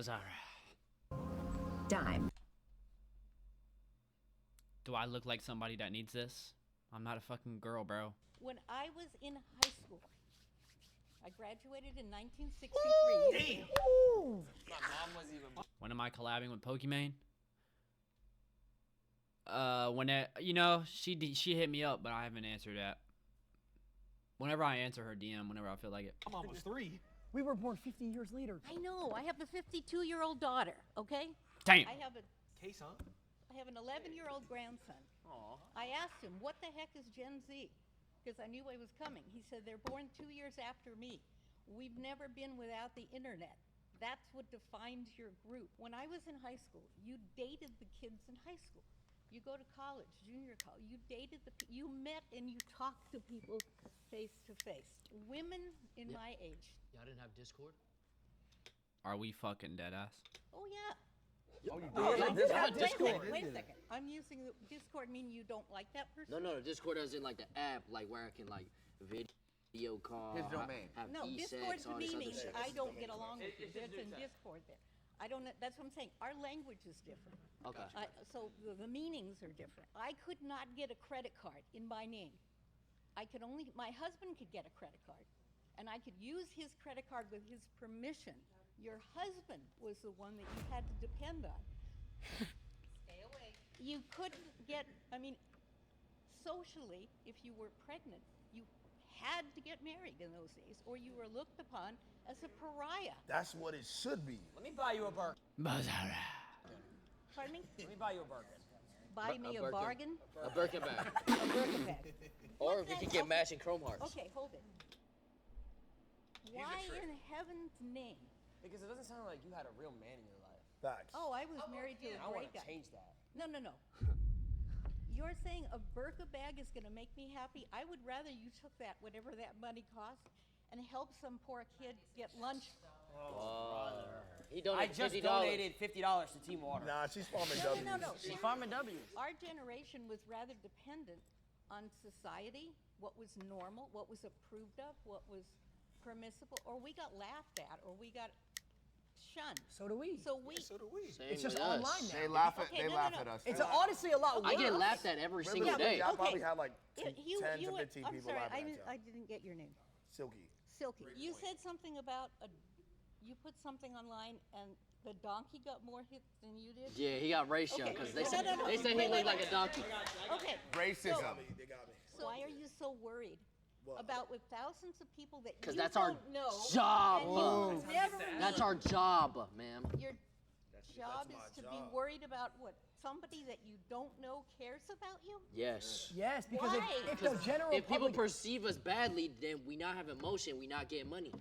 Dime. Do I look like somebody that needs this? I'm not a fucking girl, bro. When I was in high school, I graduated in 1963. My mom was even. When am I collabing with Pokimane? She hit me up, but I haven't answered that. Whenever I answer her DM, whenever I feel like it. I'm almost 3. We were born 50 years later. I know. I have a 52-year-old daughter, okay? Damn. I have Case, huh? I have an 11-year-old grandson. Aw. I asked him, what the heck is Gen Z? Because I knew I was coming. He said, they're born 2 years after me. We've never been without the internet. That's what defines your group. When I was in high school, you dated the kids in high school. You go to college, junior college, you dated you met and you talked to people face to face. Women in my age. Y'all didn't have Discord? Are we fucking dead ass? Oh, yeah. Oh, you did? Discord. Wait a second. I'm using the Discord, meaning you don't like that person? No, Discord as in like the app, like where I can like video call. His domain. Have No, e-sex, Discord to all me this other means shit. I don't get along with you. That's in Discord then. I don't know, that's what I'm saying. Our language is different. Okay. So the meanings are different. I could not get a credit card in my name. My husband could get a credit card, and I could use his credit card with his permission. Your husband was the one that you had to depend on. Stay away. You couldn't get, socially, if you were pregnant, you had to get married in those days, or you were looked upon as a pariah. That's what it should be. Let me buy you a burger. Pardon me? Let me buy you a burger. Buy me a bargain? A Birkin bag. A Birkin bag. Or we could get matching chrome hearts. Okay, hold it. Why in heaven's name? Because it doesn't sound like you had a real man in your life. Facts. Oh, I was married to a I want great to guy. change that. No. You're saying a Birkin bag is going to make me happy? I would rather you took that, whatever that money costs, and help some poor kid get lunch. He I donated just $50. donated $50 to Team Water. Nah, she's farming W's. No. She's farming W's. Our generation was rather dependent on society, what was normal, what was approved of, what was permissible, or we got laughed at, or we got shunned. So do we. So we. Same It's just with us. online now. They laugh at Okay, they no, laugh no. at us. It's honestly a lot worse. I get laughed at every single day. I probably Okay. had like You- 10 you to were- 15 I'm people sorry, laughing at I you. didn't get your name. Silky. Silky. You said something about you put something online and the donkey got more hits than you did? Yeah, he got ratio Okay. because they No, said no, no. they said he Wait, looked wait, like a donkey. Okay. Racism. They got me. So why are you so worried about with thousands of people that Because you that's our don't know? job. and you never That's meet? our job, ma'am. Your job is to be worried about what? Somebody that you don't know cares about you? Yes. Yes, because Why? if the general If people public perceive us badly, then we not have emotion, we not getting money.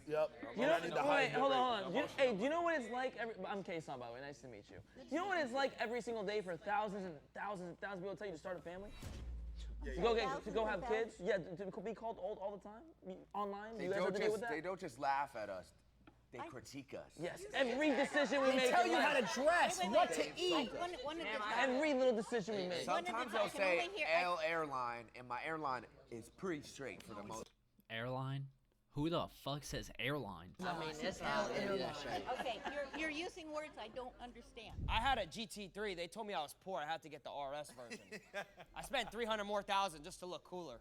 Yep. You know, I need to wait, hide the hold rate. on. Do you know what it's like? I'm Kason, by the way. Nice to meet you. Do you know what it's like every single day for thousands and thousands and thousands of people tell you to start a family? To go have kids? Yeah, to be called old all the time? Online? They You guys have don't to deal with just that? they don't just laugh at us. They critique us. Yes, every decision we they make. tell in you how to life. dress, what to eat. One at a time. Every little decision we make. Sometimes they'll say L airline, and my airline is pretty straight for the most. Airline? Who the fuck says airline? I mean, that's how they do that shit. Okay, you're using words I don't understand. I had a GT3. They told me I was poor. I had to get the RS version. I spent $300,000 more just to look cooler.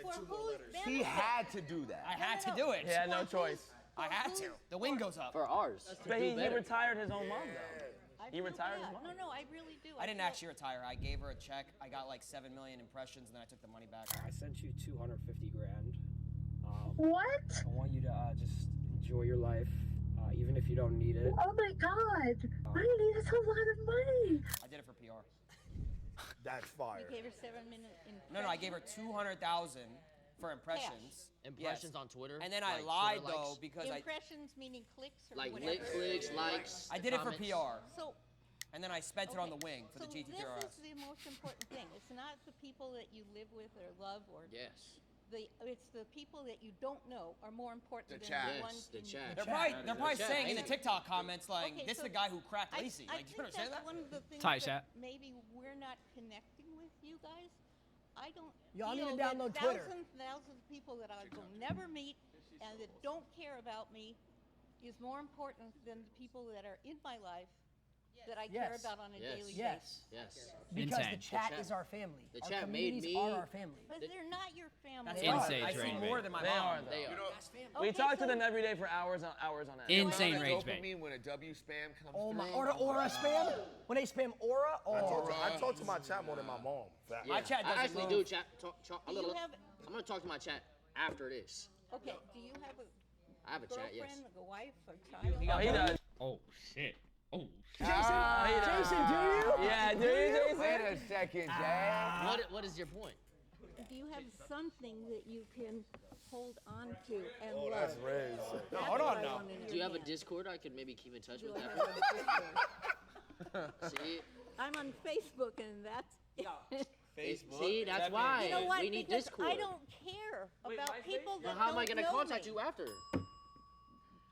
For whose benefit? He had to do that. I had to do it. He had no choice. I had to. The wind goes up. For ours. But Do he better. retired his own mom, though. I He retired his bad. mom. No, I really do. I didn't feel- actually retire. I gave her a check. I got like 7 million impressions, and then I took the money back. I sent you 250 grand. What? I want you to just enjoy your life, even if you don't need it. Oh my God! Really, that's a lot of money. I did it for PR. That's fire. You gave her 7 minutes. No, I gave her 200,000 for impressions. Impressions Yes. on Twitter? And then I Like lied Twitter though likes? because Impressions meaning clicks or Like whatever. clicks, likes. I did it for comments. PR. So. And then I spent it on the Okay, wing for so the GT3 this RS. is the most important thing. It's not the people that you live with or love or. Yes. It's the people that you don't know are more important The than chat. the Yes, ones the in chat. They're The probably chat. saying in the TikTok comments like, Okay, "This is so the guy who cracked I- Lacey." I Like, do you think understand that's that? one of the things Tight that chat. maybe we're not connecting with you guys. I don't Y'all need feel to download that Twitter. thousands of people that I will never meet and that don't care about me is more important than the people that are in my life that I care Yes. about on a daily Yes. basis. Because Insane. the chat is our family. The Our chat made communities me- are our family. But they're not your family. That's Insane I see rage more bait. than my They mom. are. They are. We Okay, talk to so- them every day for hours on end. Insane The rage bait. dopamine when a W spam comes Oh my, through. or the aura spam? When they spam aura? Oh. I talk to my chat more than my mom. Fact. My chat doesn't I actually move. do chat. Talk a Do little. you have- I'm gonna talk to my chat after this. Okay, do you have a I have a chat. Yes. girlfriend, a wife, a child? Oh, he does. Oh shit. Oh shit. Jason, do you? Yeah, do you, Jason? Wait a second, Jay. What is your point? Do you have something that you can hold on to and Oh, love? that's Riz. That's Hold what on I now. want in Do your you have a hand. Discord I could maybe keep in touch Do with I that? have a Discord? See, I'm on Facebook and that's Facebook. see, that's why You know what? we need Because Discord. I don't care about people that Well, how am I don't gonna know contact me. you after?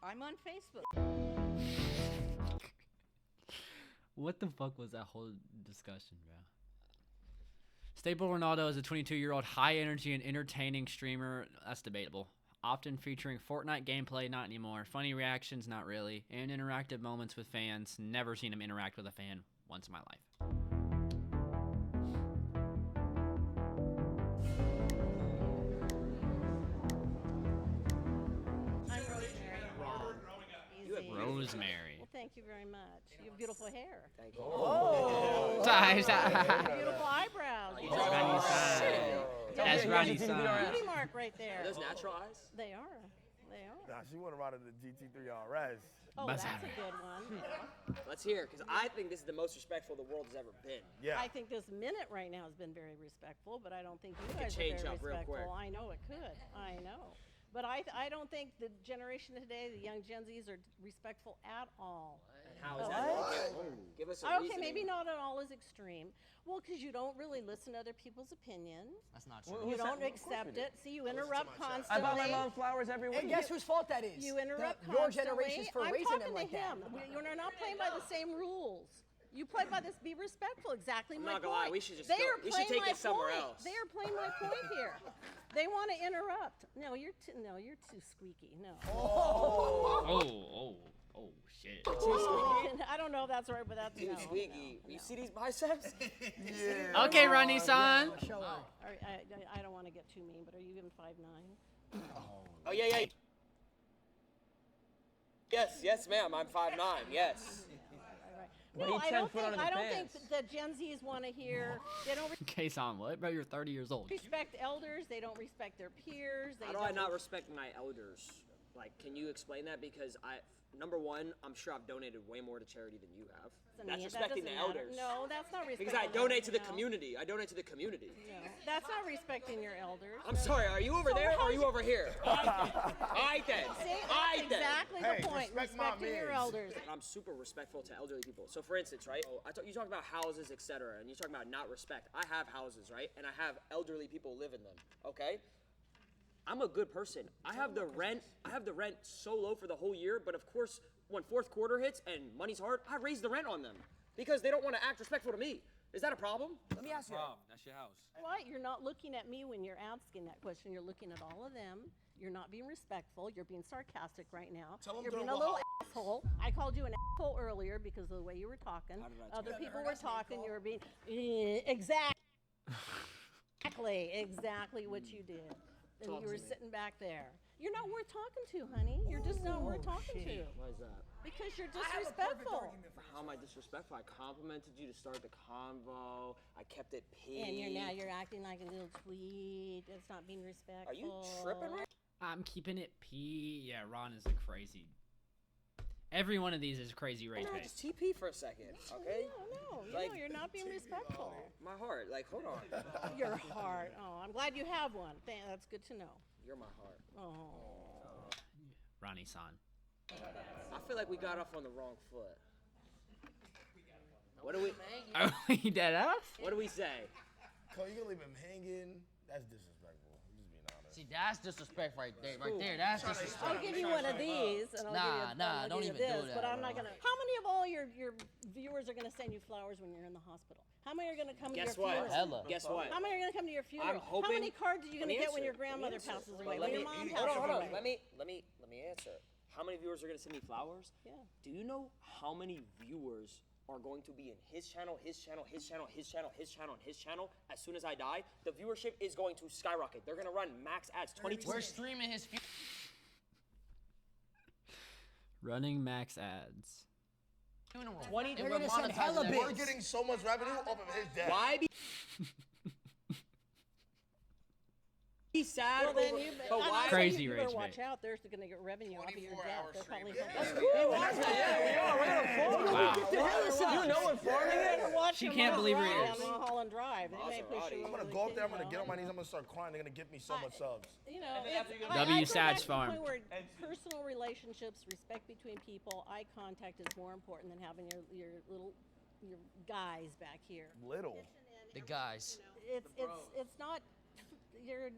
I'm on Facebook. What the fuck was that whole discussion, bro? Staple Ronaldo is a 22-year-old high-energy and entertaining streamer. That's debatable. Often featuring Fortnite gameplay, not anymore. Funny reactions, not really. And interactive moments with fans. Never seen him interact with a fan once in my life. I'm Rosemary. Wrong. Easy. Rosemary. Well, thank you very much. You have beautiful hair. Thank you. Oh. Beautiful eyebrows. Ronnie San. That's Ronnie Beauty San. mark right there. Are those natural eyes? They are. They are. Nah, she want to ride in the GT3 RS. Oh, That's that's a it. good one. Let's hear it, because I think this is the most respectful the world has ever been. Yeah. I think this minute right now has been very respectful, but I don't think you could guys are change very up real respectful. quick. I know it could. I know. But I don't think the generation today, the young Gen Zs, are respectful at all. How is Oh, that? what? Give us a Okay, reasoning. maybe not at all as extreme. Well, because you don't really listen to other people's opinions. That's not Well, true. You who's don't that? Of course we accept do. it. See, you interrupt I constantly. buy my mom flowers every week. And guess whose fault that is? You interrupt Your constantly. generation's for I'm raising talking them like to him. that. You're not playing by the same rules. You play by this. Be respectful. Exactly I'm my not point. gonna lie, we should just they go- are we should playing take my it somewhere point. else. They are playing my point here. They want to interrupt. No, you're too squeaky. No. Oh shit. I don't know if that's right, but that's no. Squeaky. You see these biceps? Yeah. Okay, Ronnie San. Show her. I don't want to get too mean, but are you even 5'9"? Oh, yeah. Yes, ma'am. I'm 5'9". Yes. But No, he's I 10 don't foot think. under the I don't think pants. that Gen Zs want to hear. They don't Okay, San, what? Bro, you're 30 years old. respect elders. They don't respect their peers. They How do I not respect my elders? Like, can you explain that? Because number one, I'm sure I've donated way more to charity than you have. That's respecting the elders. No, that's not respecting. Because I donate to the no. community. I donate to the community. No, that's not respecting your elders. I'm sorry, are you over So there or are how's you it- over here? I then. See, I that's then. exactly Hey, the point. respect my Respecting your mans. elders. I'm super respectful to elderly people. So for instance, right? You talk about houses, etc., and you talk about not respect. I have houses, right? And I have elderly people live in them. Okay? I'm a good person. I have the rent so low for the whole year, but of course, when fourth quarter hits and money's hard, I raise the rent on them because they don't want to act respectful to me. Is that a problem? Let me ask you. That's your house. Right, you're not looking at me when you're asking that question. You're looking at all of them. You're not being respectful. You're being sarcastic right now. Tell 'em You're they're being a little wrong. asshole. I called you an asshole earlier because of the way you were talking. How did I Other talk? people were talking. You were being exactly what you did. And you were sitting back there. You're not worth talking to, honey. You're just not worth talking to. Why is that? Because you're disrespectful. How am I disrespectful? I complimented you to start the convo. I kept it peace. And you're acting like a little tweet. That's not being respectful. Are you tripping right? I'm keeping it Yeah, Ron is a crazy. Every one of these is crazy rage No, bait. just TP for a second, okay? No, Like- you're not being respectful. My heart, like, hold on. Your heart. Oh, I'm glad you have one. That's good to know. You're my heart. Oh. Ronnie-san. I feel like we got off on the wrong foot. What do we? Are we dead ass? What do we say? Cole, you gonna leave him hanging? That's disrespectful. I'm just being honest. See, that's disrespect right there. Right there, that's disrespect. I'll give you one of these, and I'll don't give even you do this, that. but I'm not gonna. How many of all your viewers are gonna send you flowers when you're in the hospital? How many are gonna come Guess to your what? funeral? Guess what? How many are gonna come to your funeral? I'm hoping. How many cards are you gonna Let me get when answer. your grandmother Let me passes answer. away? Let When me- your mom hold passes on. away? Let me answer. How many viewers are gonna send me flowers? Yeah. Do you know how many viewers are going to be in his channel, his channel, his channel, his channel, his channel, and his channel? As soon as I die, the viewership is going to skyrocket. They're gonna run max ads. 22. We're streaming his. Running max ads. 20. They're gonna send hella bits. We're getting so much revenue off of his death. Why be sad? Well, then over, you, but I'm why? not saying Crazy you rage better bait. watch out. They're going to get revenue off of your death. They're probably You know what farming is? She can't believe her ears. on Mulholland Drive. They may push you I'm over gonna the go up there. I'm kid, gonna get on my knees. I'm gonna start crying. They're gonna give me so much subs. You know, W. I go Sag back to the Farm. point where personal relationships, respect between people, eye contact is more important than having your guys back here. Little. The guys. It's not.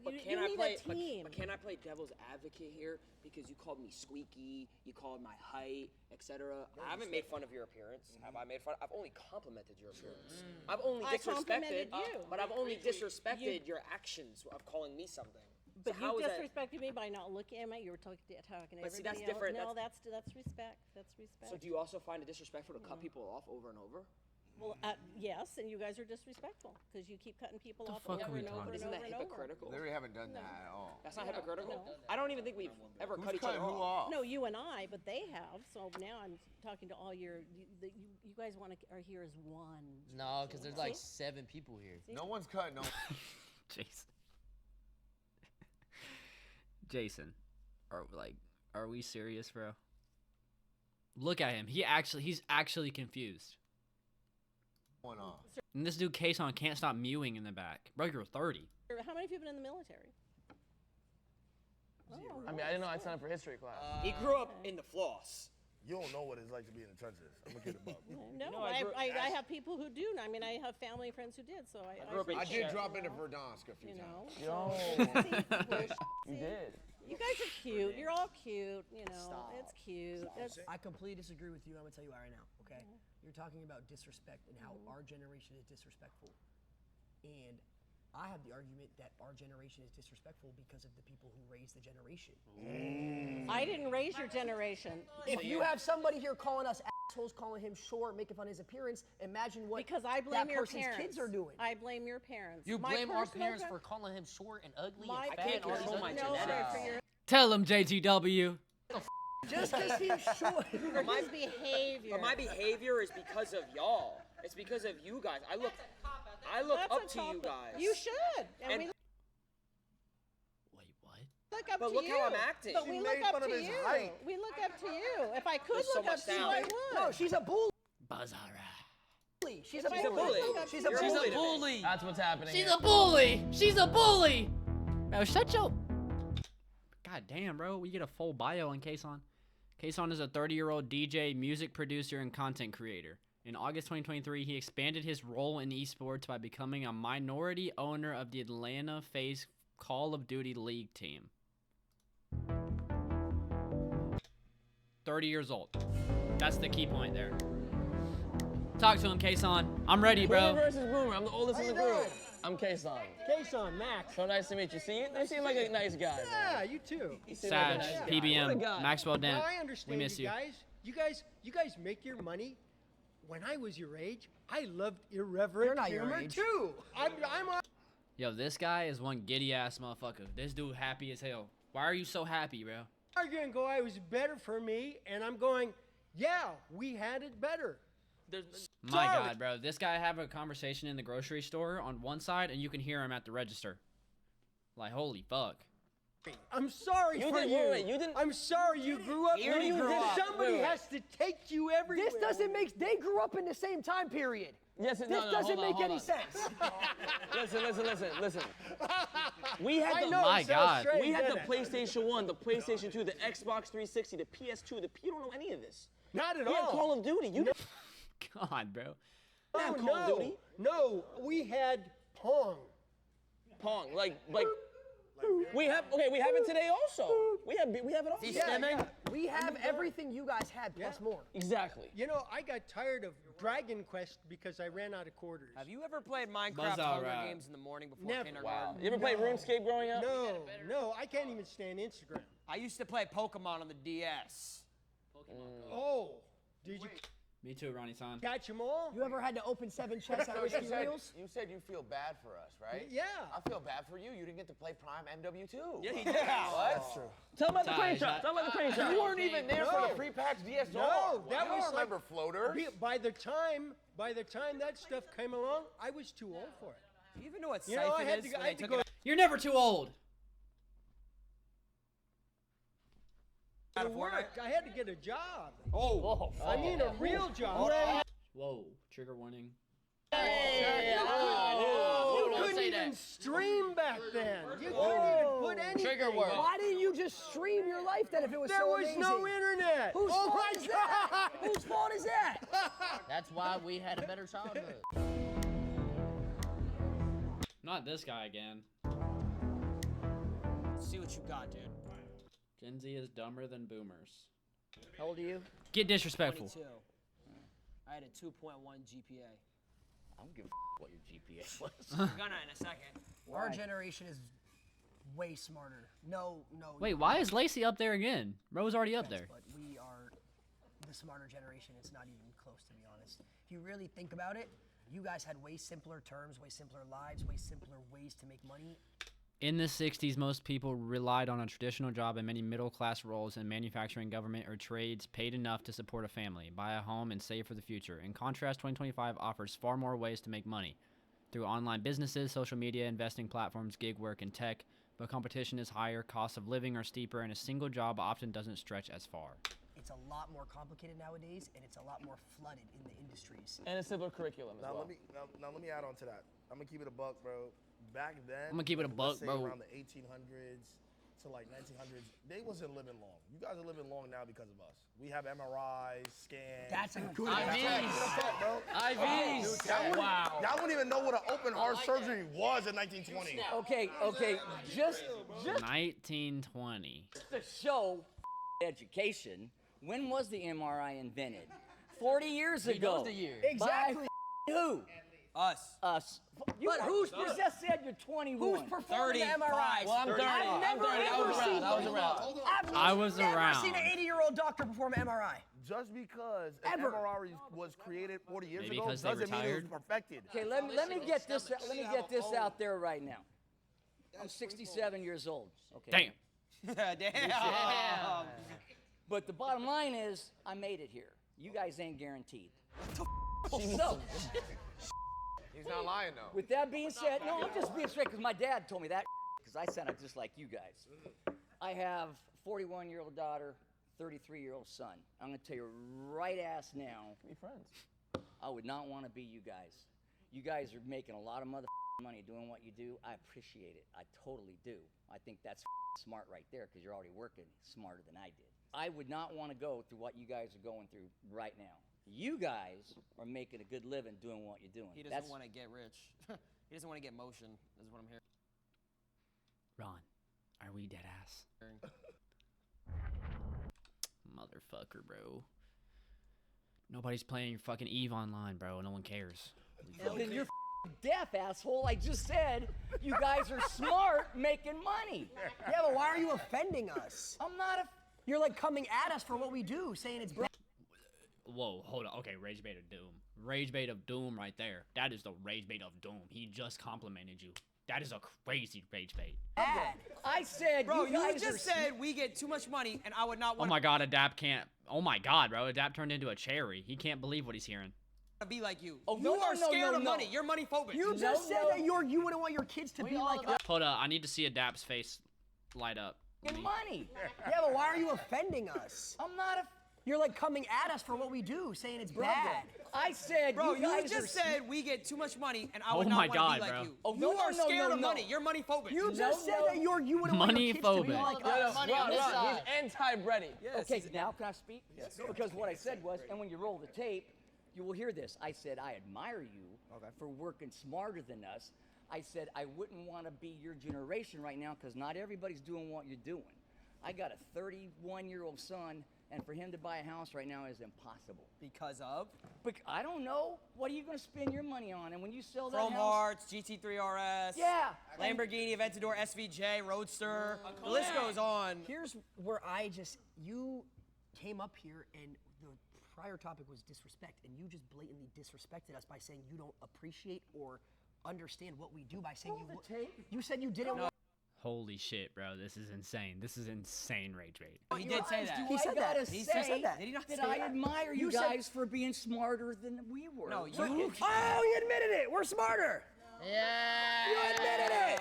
But You need a team. But can I play devil's advocate here? Because you called me squeaky, you called my height, etc. I haven't made fun of your appearance. Have I made fun? I've only complimented your appearance. I've only I disrespected complimented you. but I've only disrespected your actions of calling me something. But so how you is that? disrespected me by not looking at me. You were talking to everybody But see, that's else. different. No, that's respect. That's respect. So do you also find it disrespectful to cut people off over and over? Well, yes, and you guys are disrespectful because you keep cutting people off fuck are over we and over talking and Isn't over that and over. hypocritical? They really haven't done that at all. That's not hypocritical? I don't even think we've ever cut each cutting other who off. off? No, you and I, but they have. So now I'm talking to all you guys are here as one. No, because there's like 7 people here. No one's cutting. No. Jason, are we serious, bro? Look at him. He's actually confused. One off. And this dude Kason can't stop mewing in the back. Bro, you're 30. How many of you have been in the military? Oh, I mean, I didn't know I signed up for history class. He grew up in the floss. You don't know what it's like to be in the trenches. I'm gonna get it up. No, No, I have people who do. I mean, I have family and friends who did. So I grew up in I did Sheriff. drop into Verdansk a few times. Yo. You did. You guys are cute. You're all cute. You know, it's cute. I completely disagree with you. I'm gonna tell you why right now. Okay, you're talking about disrespect and how our generation is disrespectful, and I have the argument that our generation is disrespectful because of the people who raised the generation. I didn't raise your generation. If you have somebody here calling us assholes, calling him short, making fun of his appearance, imagine what Because I blame that your person's parents. kids are doing. I blame your parents. You My blame our personal parents gra- for calling him short and ugly My and fat can't and all these control other my things. genetics. for your Tell him, JTW. Just because he's short. for his behavior. But my behavior is because of y'all. It's because of you guys. I look That's up a to you compliment. guys. You should. And we Wait, what? look up But to look you. how I'm acting. But She we made look up fun of to his you. height. We look up to you. If I could There's so look up much to you, talent. I would. No, she's a bully. Bazara. She's If a I bully. could look up to She's a you, bully. She's bully a to me. bully. That's what's happening. She's here. a bully. She's a bully. Bro, shut your. God damn, bro. We get a full bio on Kason. Kason is a 30-year-old DJ, music producer, and content creator. In August 2023, he expanded his role in esports by becoming a minority owner of the Atlanta Faze Call of Duty League team. 30 years old. That's the key point there. Talk to him, Kason. I'm ready, Boomer bro. versus Boomer. I'm the oldest in the group. I'm Kason. Kason, Max. So nice to meet you. See, you seem like a nice guy. Yeah, man. you too. You seem like a Sag, nice guy. What a PBM, guy. Maxwell Dent. Now I understand We miss you. you guys. You guys make your money. When I was your age, I loved irreverent You're not your humor age. too. I'm on. Yo, this guy is one giddy ass motherfucker. This dude happy as hell. Why are you so happy, bro? Arguing go, it was better for me, and I'm going, yeah, we had it better. My God, bro. This guy have a conversation in the grocery store on one side, and you can hear him at the register. Like, holy fuck. I'm sorry You for didn't- you. wait, you didn't- I'm sorry you grew up. Where did you grow up? Somebody Wait, wait. has to take you everywhere. This doesn't make. They grew up in the same time period. Yes, This no, doesn't hold on, make hold any on. sense. Listen. We had I the know, My it sounds God. strange, we had the doesn't it? PlayStation 1, the PlayStation 2, the Xbox 360, the PS2. You don't know any of this. Not at We had all. Call of Duty. You God, bro. have Oh, Call of Duty. No, we had Pong. Pong, like we have it today also. We have it also. Yeah. We have everything you guys had plus more. Exactly. You know, I got tired of Dragon Quest because I ran out of quarters. Have you ever played Minecraft Buzz Hunger alright. Games in the morning before Never. kindergarten? You ever played RuneScape growing up? No, I can't even stand Instagram. I used to play Pokemon on the DS. Oh, did you Me too, Ronnie-san. catch them all? You ever had to open 7 chests out of whiskey reels? You said you feel bad for us, right? Yeah. I feel bad for you. You didn't get to play Prime MW2. Yeah, he did. What? That's true. Tell about the crane Taj, shop. Tell about the crane shop. You weren't even there for No. the pre-patch DSR. No, that I don't was remember like, floaters. By the time that stuff came along, I was too old for it. Do you even know what You know, I Siphon had is? to, when I they had to took go it You're never too old. out to of Fortnite? work. I had to get a job. Oh. I mean, a real job. Whoa. Trigger warning. You couldn't even stream back then. You couldn't even put anything. Trigger word. Why didn't you just stream your life then if it was There so was amazing? no internet. Whose Oh fault my is that? God. Whose fault is that? That's why we had a better childhood. Not this guy again. Let's see what you got, dude. Gen Z is dumber than boomers. How old are you? Get disrespectful. 22. I had a 2.1 GPA. I don't give a what your GPA was. I'm gonna in a second. Our generation is way smarter. No. Wait, why is Lacey up there again? Bro's already up there. But we are the smarter generation. It's not even close, to be honest. If you really think about it, you guys had way simpler terms, way simpler lives, way simpler ways to make money. In the 60s, most people relied on a traditional job and many middle-class roles in manufacturing, government, or trades paid enough to support a family, buy a home, and save for the future. In contrast, 2025 offers far more ways to make money through online businesses, social media, investing platforms, gig work, and tech, but competition is higher, costs of living are steeper, and a single job often doesn't stretch as far. It's a lot more complicated nowadays, and it's a lot more flooded in the industries. And a simpler curriculum as Now well. let me add on to that. I'm gonna keep it a buck, bro. Back then, I'm gonna keep it a buck, let's say bro. around the 1800s to like 1900s, they wasn't living long. You guys are living long now because of us. We have MRIs, scans. That's a good IVs. Wow. Y'all wouldn't even know what an open heart surgery was in 1920. Okay, just 1920. to show education, when was the MRI invented? 40 years He ago. knows the year. Exactly. By who? Us. But who's just said you're 21? Who's performing the 35. MRIs? Well, I'm 30. I've never ever seen. I was never around. seen an 80-year-old doctor perform an MRI. Just because an Ever. MRI was created 40 years Maybe ago because they doesn't mean it was retired. perfected. Okay, let me get this. Let me get this out there right now. I'm 67 years old. Okay. Damn. But the bottom line is, I made it here. You guys ain't guaranteed. So, He's not lying though. with that being said, no, I'm just being straight because my dad told me that because I sound just like you guys. I have a 41-year-old daughter, 33-year-old son. I'm gonna tell you right ass now. Be friends. I would not want to be you guys. You guys are making a lot of money doing what you do. I appreciate it. I totally do. I think that's smart right there because you're already working smarter than I did. I would not want to go through what you guys are going through right now. You guys are making a good living doing what you're doing. He doesn't want to get rich. He doesn't want to get motion, is what I'm hearing. Ron, are we dead ass? Motherfucker, bro. Nobody's playing fucking Eve online, bro. No one cares. Well, then you're deaf, asshole. I just said you guys are smart making money. Yeah, but why are you offending us? I'm not a. You're like coming at us for what we do, saying it's bad. Whoa, hold on. Okay, Rage Bait of Doom. Rage Bait of Doom right there. That is the Rage Bait of Doom. He just complimented you. That is a crazy rage bait. I said, Bro, you guys just are said we get too much money, and I would not Oh want my god, Adapt can't. Oh my god, bro. Adapt turned into a cherry. He can't believe what he's hearing. to be like you. Oh, You no, no, are no, scared no, of no. money. You're money phobic. You just said that you wouldn't want your kids to be like us. Hold up. I need to see Adapt's face light up. Your money. Yeah, but why are you offending us? I'm not a. You're like coming at us for what we do, saying it's Brother, bad. I said, Bro, you guys just are said we get too much money, and I Oh would my not want God, to be like bro. you. Oh, You no, are no, scared no, of no. money. You're money phobic. You just said that you wouldn't want Money your kids to be phobic. like Yo, us. Ron, he's anti-Brady. Okay, now can I speak? Yes. Because what I said was, and when you roll the tape, you will hear this. I said, I admire you for working smarter than us. I said, I wouldn't want to be your generation right now because not everybody's doing what you're doing. I got a 31-year-old son, and for him to buy a house right now is impossible. Because of? I don't know. What are you going to spend your money on? And when you sell that Chrome house... Hearts, GT3 RS. Yeah. Lamborghini Aventador SVJ, Roadster. The list goes on. Here's where you came up here and the prior topic was disrespect, and you just blatantly disrespected us by saying you don't appreciate or understand what we do by saying you said you didn't want. Holy shit, bro. This is insane. This is insane rage bait. He did say that. He said that. He said that. Did he not that say I that? admire you guys for being smarter than we were. No, you. Oh, you admitted it. We're smarter. Yeah. You admitted it.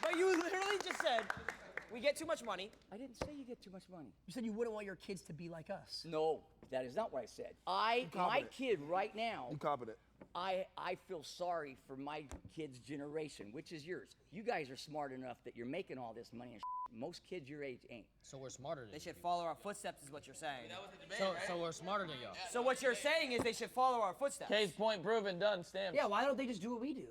But you literally just said we get too much money. I didn't say you get too much money. You said you wouldn't want your kids to be like us. No, that is not what I said. My kid right now. You competent. I feel sorry for my kid's generation, which is yours. You guys are smart enough that you're making all this money and most kids your age ain't. So we're smarter than They should follow our footsteps is what you're saying. So we're smarter than y'all. So what you're saying is they should follow our footsteps. Case point proven, done, stamped. Yeah, why don't they just do what we do?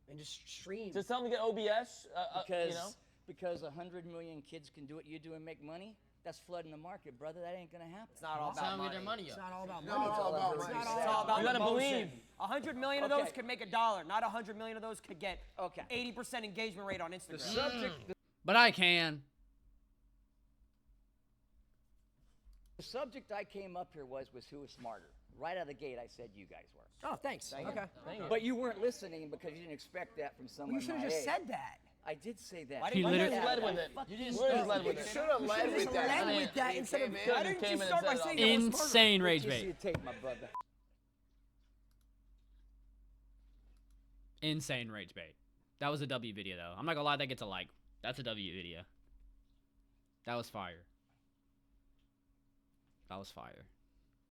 And just stream. Just tell them to get OBS, Because you know? because 100 million kids can do what you do and make money, that's flooding the market, brother. That ain't gonna happen. It's not all That's how about we get money. their money up. It's not all about No, money. it's all about It's money. not It's all all about about You gotta emotion. believe. 100 million of those Okay. could make $1. Not 100 million of those could get Okay. 80% engagement rate on Instagram. The subject. But I can. The subject I came up here was who was smarter. Right out of the gate, I said you guys were. Oh, thanks. Okay. Thank you. But you weren't listening because you didn't expect that from someone. You should have my just age. said that. I did say that. Why He didn't you literally- just led with it. You just led with it. Should have led with Just that. led with that instead of. Why didn't you start by saying it was Insane rage Kiss bait. your tape, my brother. Insane rage bait. That was a W video though. I'm not gonna lie, that gets a like. That's a W video. That was fire. That was fire.